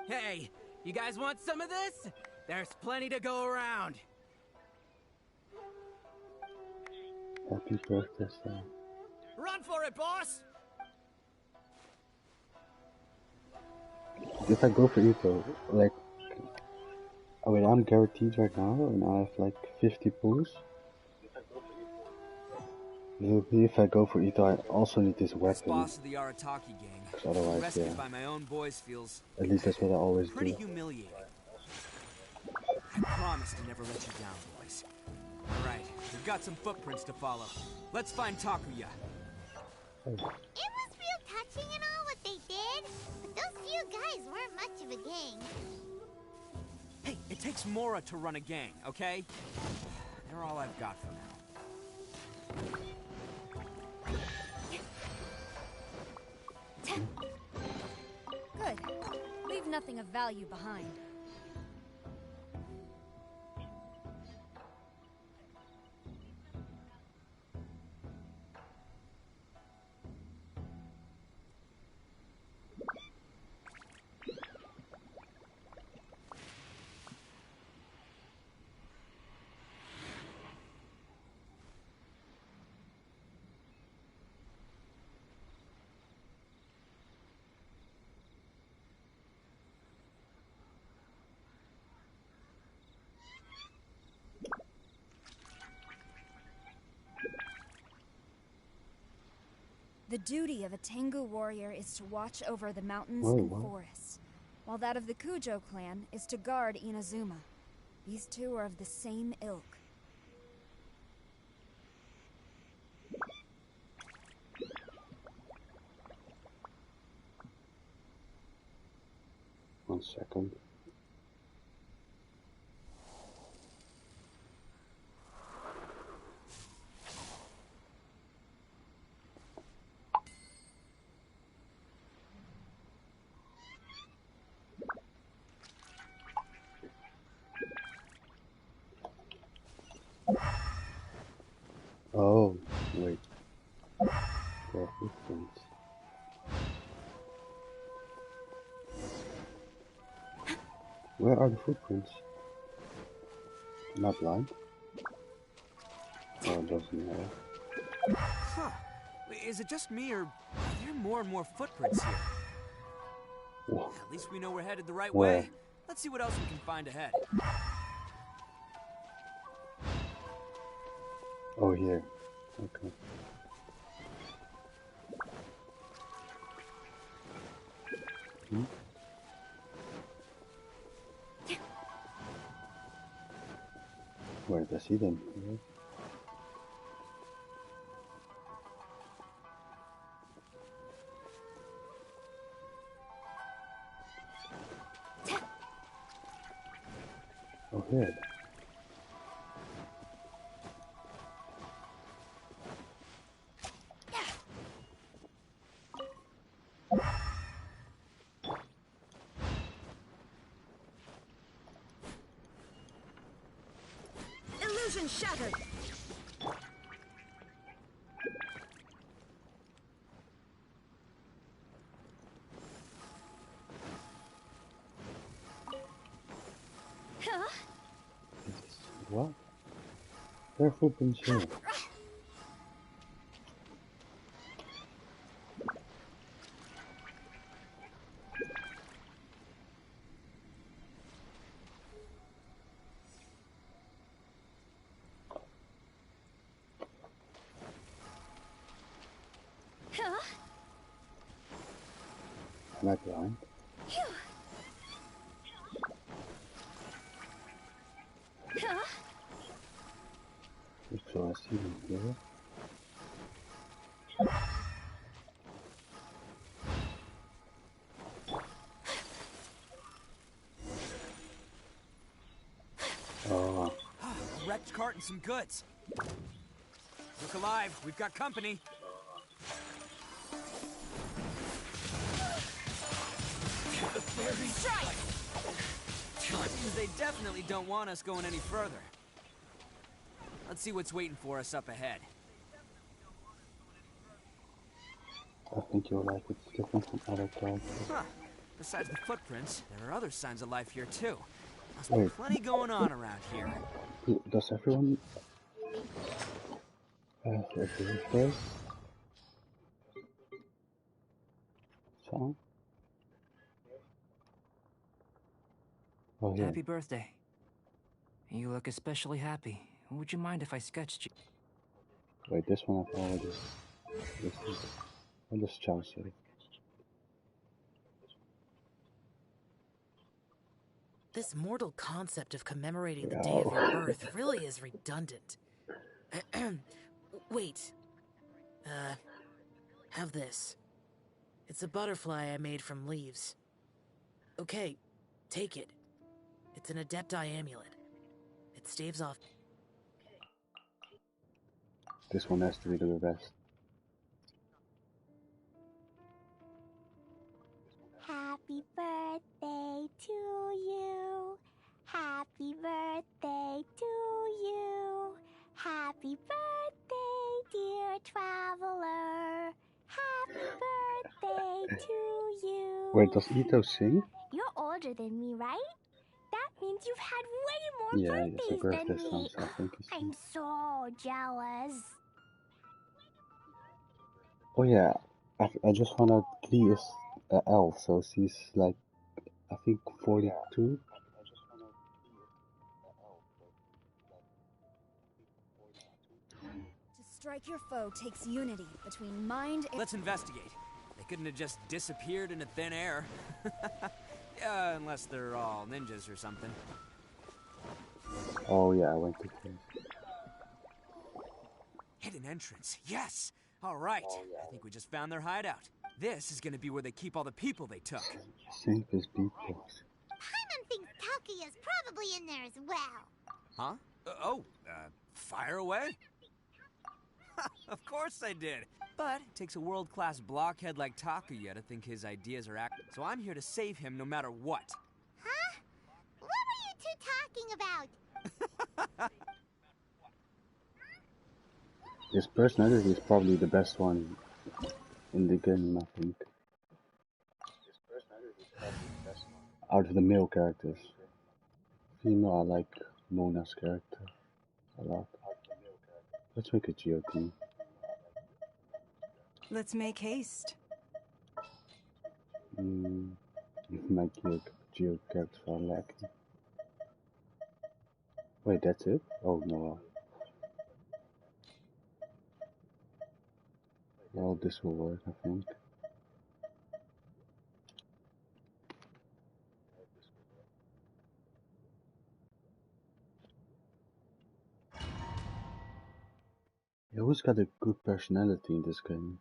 Hey, you guys want some of this? There's plenty to go around. Happy birthday, sir. Run for it, boss! If I go for Itto, like... I mean, I'm guaranteed right now, and I have like 50 pulls. If I go for Itto, I also need this weapon. Boss of the Arataki gang. Otherwise, rescued yeah. by my own boys feels... At least that's what I always pretty do. humiliating. I promise to never let you down, boys. Alright, we've got some footprints to follow. Let's find Takuya. Oh. It was real touching and all what they did, but those few guys weren't much of a gang. Hey, it takes Mora to run a gang, okay? They're all I've got for now. Good. Leave nothing of value behind. The duty of a Tengu warrior is to watch over the mountains and forests, while that of the Kujo clan is to guard Inazuma. These two are of the same ilk. One second. Oh, wait. There are footprints. Where are the footprints? Am I blind? Oh, it doesn't matter. Huh. Is it just me, or are there more and more footprints here? Whoa. At least we know we're headed the right Where? way. Let's see what else we can find ahead. Oh, here. Okay. Hmm? Where did I see them? Here. Oh, here. Illusion shattered! What? There are footprints here. Am I blind? So I see them here. Oh. A wrecked cart and some goods. Look alive, we've got company. Strike! Seems they definitely don't want us going any further. Let's see what's waiting for us up ahead. I think you'll like it. It's different from other characters. Huh. Besides the footprints, there are other signs of life here too. Must be plenty going on around here. Does everyone have a birthday song? Oh, yeah. Happy birthday. You look especially happy. Would you mind if I sketched you? Wait, this one I've already. This is. What does Chow say? This mortal concept of commemorating the day of your birth really is redundant. Wait. Have this. It's a butterfly I made from leaves. Okay, take it. It's an Adepti amulet. It staves off. This one has to be the best. Happy birthday to you. Happy birthday to you. Happy birthday, dear traveler. Happy birthday to you. Wait, does Itto sing? You're older than me, right? That means you've had way more Yeah, it's a birthdays birthday than song, me. so I think it's. I'm so jealous. Oh yeah, I just found out Lee is an elf, so she's like, I think 42. To strike your foe takes unity between mind and... Let's investigate. They couldn't have just disappeared into thin air. Yeah, unless they're all ninjas or something. Oh yeah, I went to this. Hidden entrance, yes! Alright, I think we just found their hideout. This is gonna be where they keep all the people they took. Sync this beatbox. Paimon thinks Takuya's probably in there as well. Huh? Fire away? Of course I did. But it takes a world-class blockhead like Takuya to think his ideas are so I'm here to save him no matter what. Huh? What were you two talking about? His personality is probably the best one in the game, I think. Out of the male characters. Female, I like Mona's character a lot. Let's make a GOT. Let's make haste. My Geo characters are lacking. Wait, that's it? Oh no. Well, this will work, I think. Who's got a good personality in this game?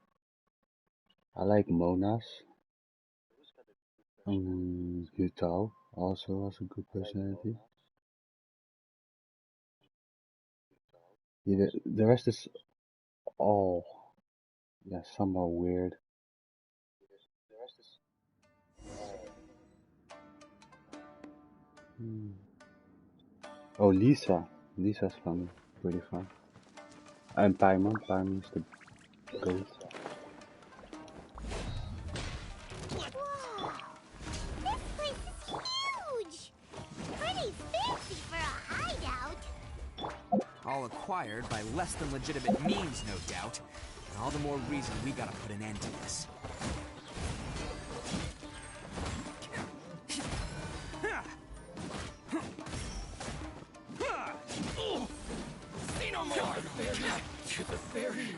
I like Mona's. Itto also has a good personality. Yeah, the rest is all, yeah, some are weird. Oh, Lisa's fun, pretty fun. And Paimon is the goat. Whoa! This place is huge! Pretty fancy for a hideout. All acquired by less than legitimate means, no doubt. And all the more reason we gotta put an end to this.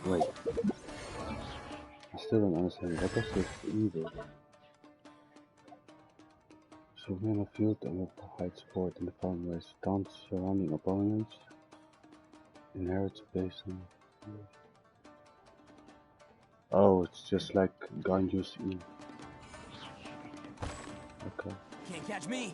Wait. I still don't understand. What does this either? So win a field and will provide support in the following ways. Taunt surrounding opponents. Inherits based on. Oh, it's just like Ganju's E. Okay. Can't catch me.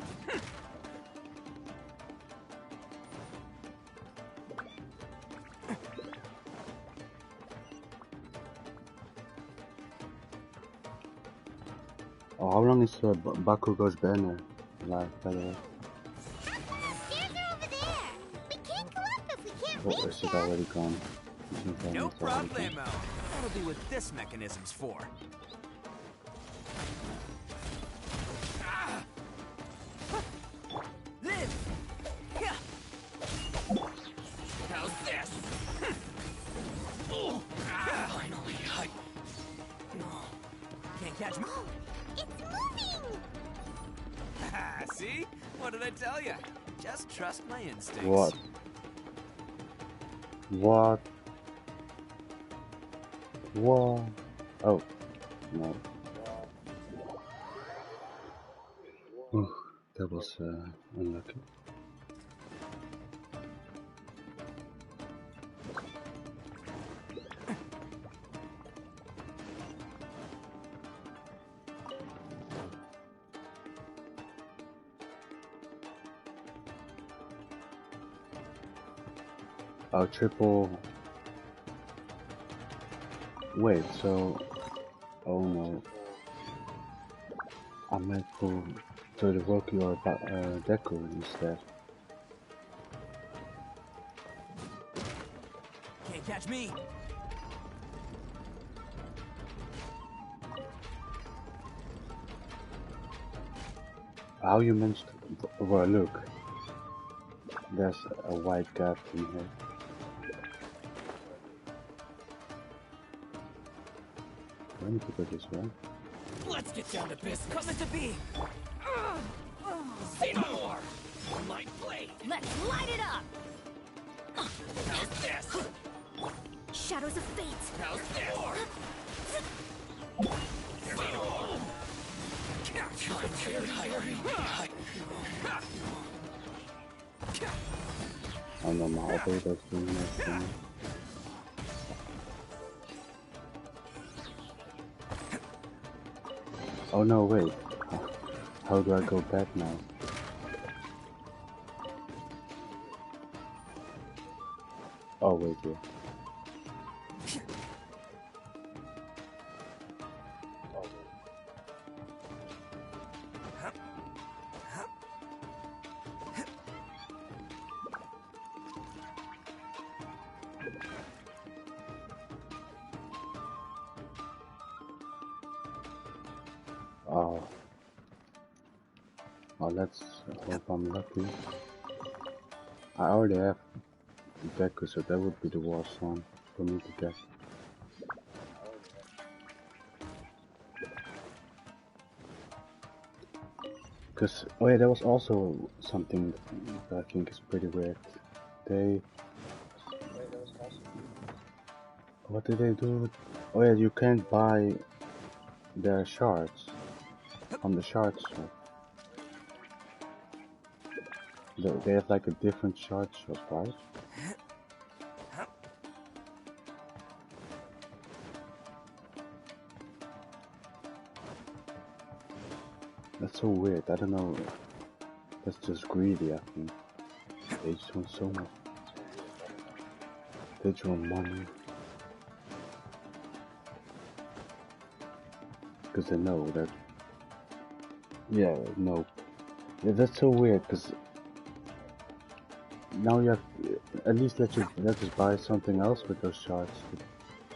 Oh, how long is Bakugo's banner live, by the way? Or is it already gone? No problemo. That'll be what this mechanism's for. Live! Yeah. How's this? Finally, can't catch me. It's moving! See? What did I tell you? Just trust my instincts. What? What? What? Oh, no. That was unlucky. Oh, triple. Wait, so. Oh no. I might go to the Rocky or Deku instead. Can't catch me. How you managed to. Well, look. There's a white gap in here. I need to go this way. Let's get down to business. Coming to be. Say no more. My blade. Let's light it up! How's this? Shadows of fate! How's this? Say no more. Oh no, my elbow does doing that thing. Oh no, wait. How do I go back now? Oh wait, yeah. Oh. Oh, let's hope I'm lucky. I already have Deku, so that would be the worst one for me to get. Because, oh yeah, there was also something that I think is pretty weird. What did they do? Oh yeah, you can't buy their shards on the shard shop. They have like a different shard shop, right? That's so weird. I don't know. That's just greedy, I think. They just want so much. They just want money. Because they know that. Yeah, no. Yeah, that's so weird. Because now you have at least let us buy something else with those shards.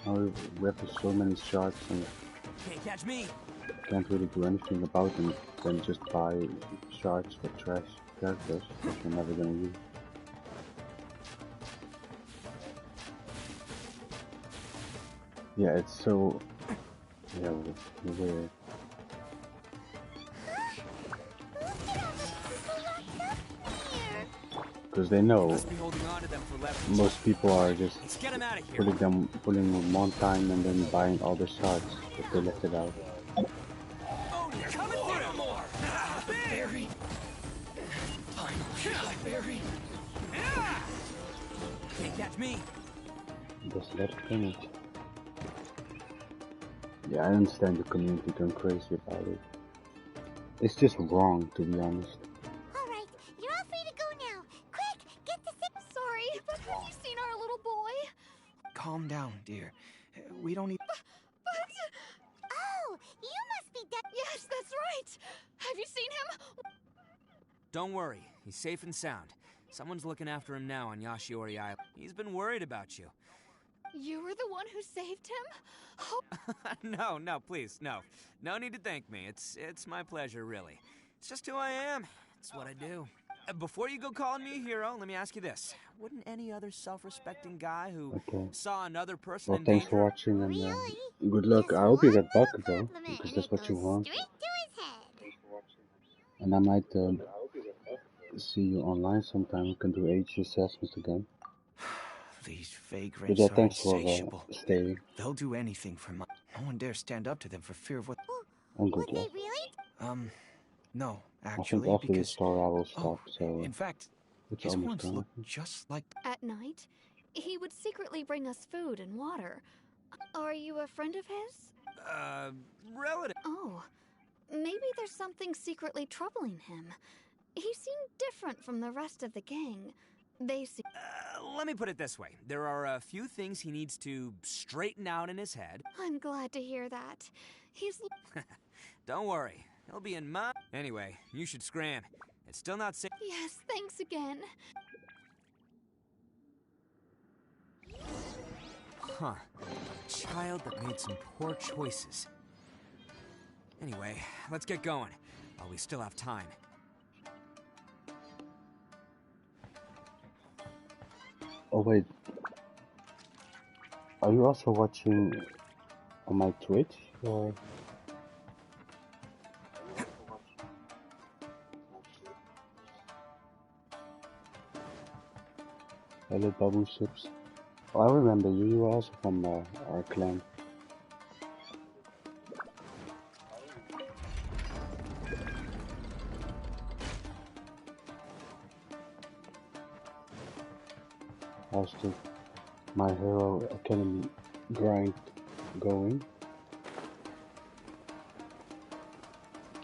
Now we have so many shards and can't catch me. Can't really do anything about them than just buy shards for trash characters that you're never gonna use. Yeah, it's so weird. Because they know most people are just putting them one time and then buying all the shards if they left it out. Oh, you're coming through more. Berry. Finally, berry. Can't catch catch me. Just let it finish. Yeah, I understand the community going crazy about it. It's just wrong, to be honest. Alright, you're all free to go now. Quick, get the Sorry, but have you seen our little boy? Calm down, dear. We don't need. But... Oh, you must be dead. Yes, that's right. Have you seen him? Don't worry, he's safe and sound. Someone's looking after him now on Yashiori Island. He's been worried about you. You were the one who saved him? Oh. No, please, no. No need to thank me. It's my pleasure, really. It's just who I am. It's what I do. Before you go calling me a hero, let me ask you this. Wouldn't any other self-respecting guy who saw another person Well, in thanks danger... for watching and good luck. I hope you get Bakugo, because that's what you want. And I might see you online sometime. We can do age assessments again. These vagrants But yeah, are thanks for insatiable. staying. They'll do anything for money. No one dares stand up to them for fear of what... I'm good, yeah. No, I think actually, after because... this story I will stop, so... In fact, it's his almost horns done. look just like... At night, he would secretly bring us food and water. Are you a friend of his? Relative. Oh, maybe there's something secretly troubling him. He seemed different from the rest of the gang. They seem... Let me put it this way. There are a few things he needs to straighten out in his head. I'm glad to hear that. He's... Don't worry. He'll be in my... Anyway, you should scram. It's still not safe. Yes, thanks again. Huh. A child that made some poor choices. Anyway, let's get going, while we still have time. Oh wait, are you also watching on my Twitch, or? Hello, Babu Ships. Oh, I remember you. You were also from our clan. How's the My Hero Academy grind going?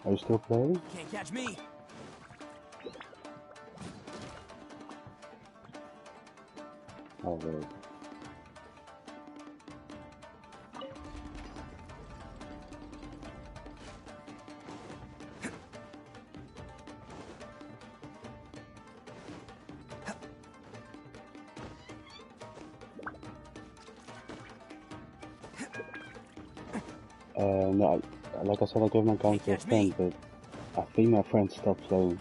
Are you still playing? Can't catch me. Oh, really? No, like I said, I gave my account to a friend, but I think my friend stopped playing.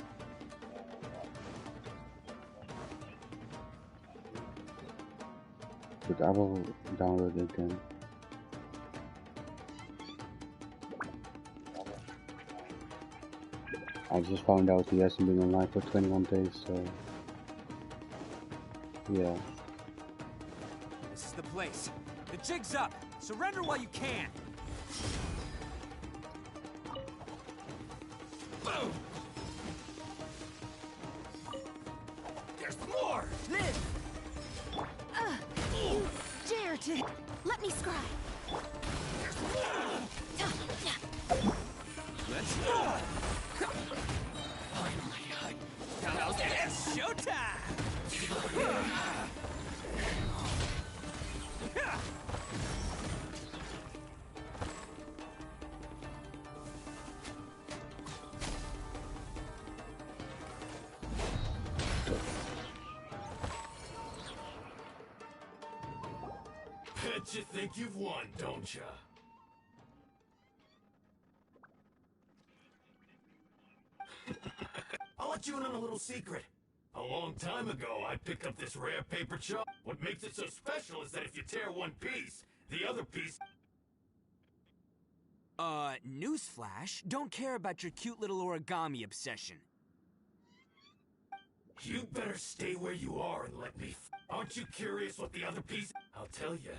But I will download it again. I just found out he hasn't been online for 21 days, so... yeah. This is the place. The jig's up. Surrender while you can. Boom! There's more! Live! You dare to... Let me scry! Let's go! Finally, it's showtime! Bet you think you've won, don't ya? I'll let you in on a little secret. A long time ago, I picked up this rare paper chop. What makes it so special is that if you tear one piece, the other piece... Newsflash, don't care about your cute little origami obsession. You better stay where you are and let me Aren't you curious what the other piece... I'll tell you.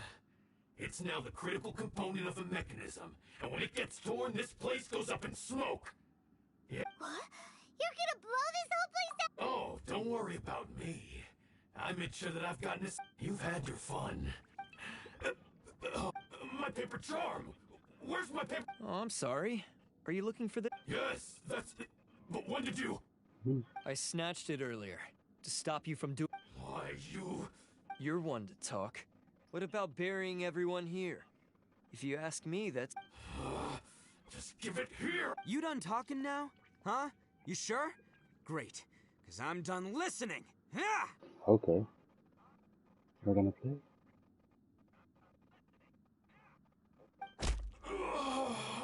It's now the critical component of the mechanism, and when it gets torn, this place goes up in smoke. Yeah. What? You're gonna blow this whole place down? Oh, don't worry about me. I made sure that I've gotten this. You've had your fun. My paper charm! Where's my paper? Oh, I'm sorry. Are you looking for the... Yes, that's it. But when did you... I snatched it earlier, to stop you from doing... Why, you... You're one to talk. What about burying everyone here? If you ask me, that's... Just give it here! You done talking now? Huh? You sure? Great, because I'm done listening. Yeah! Okay. We're gonna play?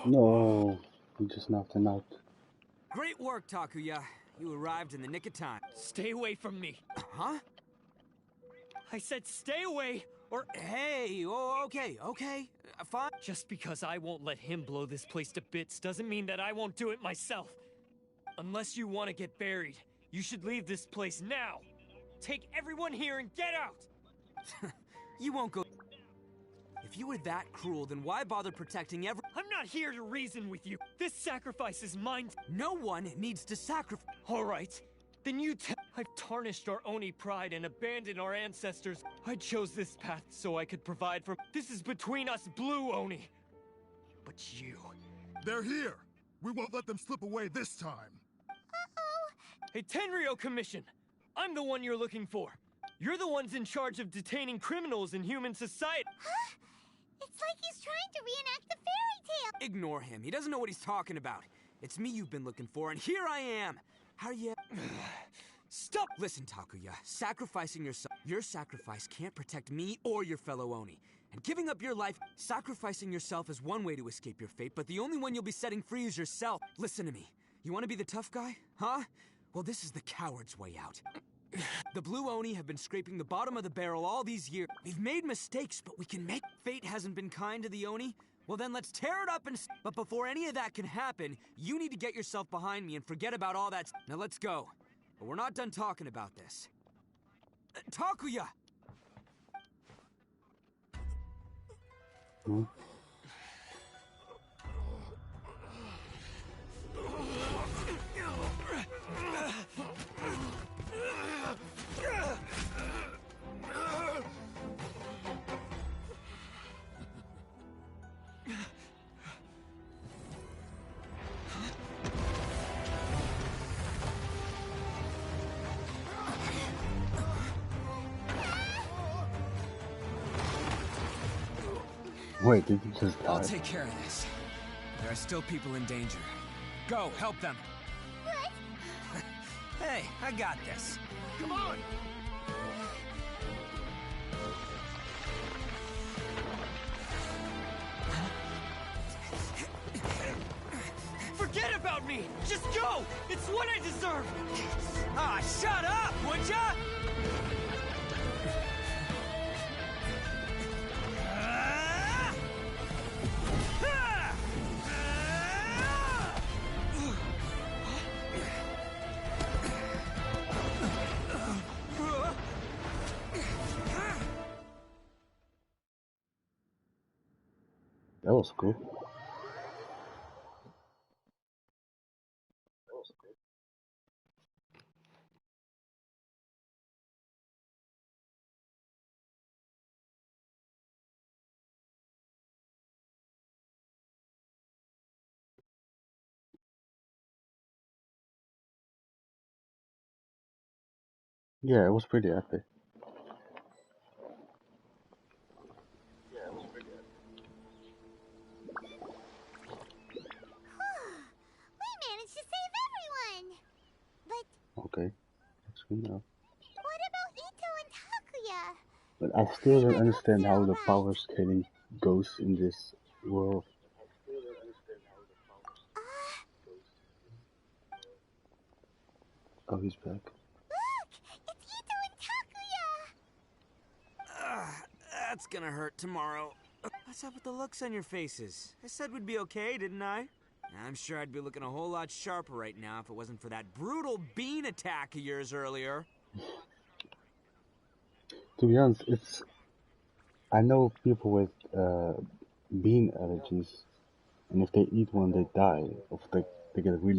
No, we just knocked him out. Great work, Takuya. You arrived in the nick of time. Stay away from me. Huh? I said stay away, or... Hey, oh, okay. Fine. Just because I won't let him blow this place to bits doesn't mean that I won't do it myself. Unless you want to get buried, you should leave this place now. Take everyone here and get out! You won't go... If you were that cruel, then why bother protecting every... I'm not here to reason with you. This sacrifice is mine. No one needs to sacrifice... All right. Then you I've tarnished our Oni pride and abandoned our ancestors. I chose this path so I could provide for... This is between us blue Oni. But you... They're here. We won't let them slip away this time. Hey, Tenryo Commission! I'm the one you're looking for. You're the ones in charge of detaining criminals in human society. Huh? It's like he's trying to reenact the fairy tale. Ignore him. He doesn't know what he's talking about. It's me you've been looking for, and here I am. How are you... Stop! Listen, Takuya. Sacrificing your sacrifice can't protect me or your fellow Oni. And giving up your life, sacrificing yourself is one way to escape your fate, but the only one you'll be setting free is yourself. Listen to me. You want to be the tough guy? Huh? Well, this is the coward's way out. The blue Oni have been scraping the bottom of the barrel all these years. We've made mistakes, but we can make... Fate hasn't been kind to the Oni? Well, then let's tear it up and... But before any of that can happen, you need to get yourself behind me and forget about all that... Now let's go. But we're not done talking about this. Takuya! Wait, did you just die? I'll take care of this. There are still people in danger. Go, help them. What? Hey, I got this. Come on! Forget about me! Just go! It's what I deserve! Ah, shut up, would ya? That was cool. Yeah, it was pretty epic. We managed to save everyone! But Okay, that's good now. what about Itto and Takuya? But I still don't understand how the power scaling goes in this world. Oh, he's back. Look! It's Itto and Takuya! That's gonna hurt tomorrow. What's up with the looks on your faces? I said we'd be okay, didn't I? I'm sure I'd be looking a whole lot sharper right now if it wasn't for that brutal bean attack of yours earlier. To be honest, I know people with bean allergies, and if they eat one, they die, or they get really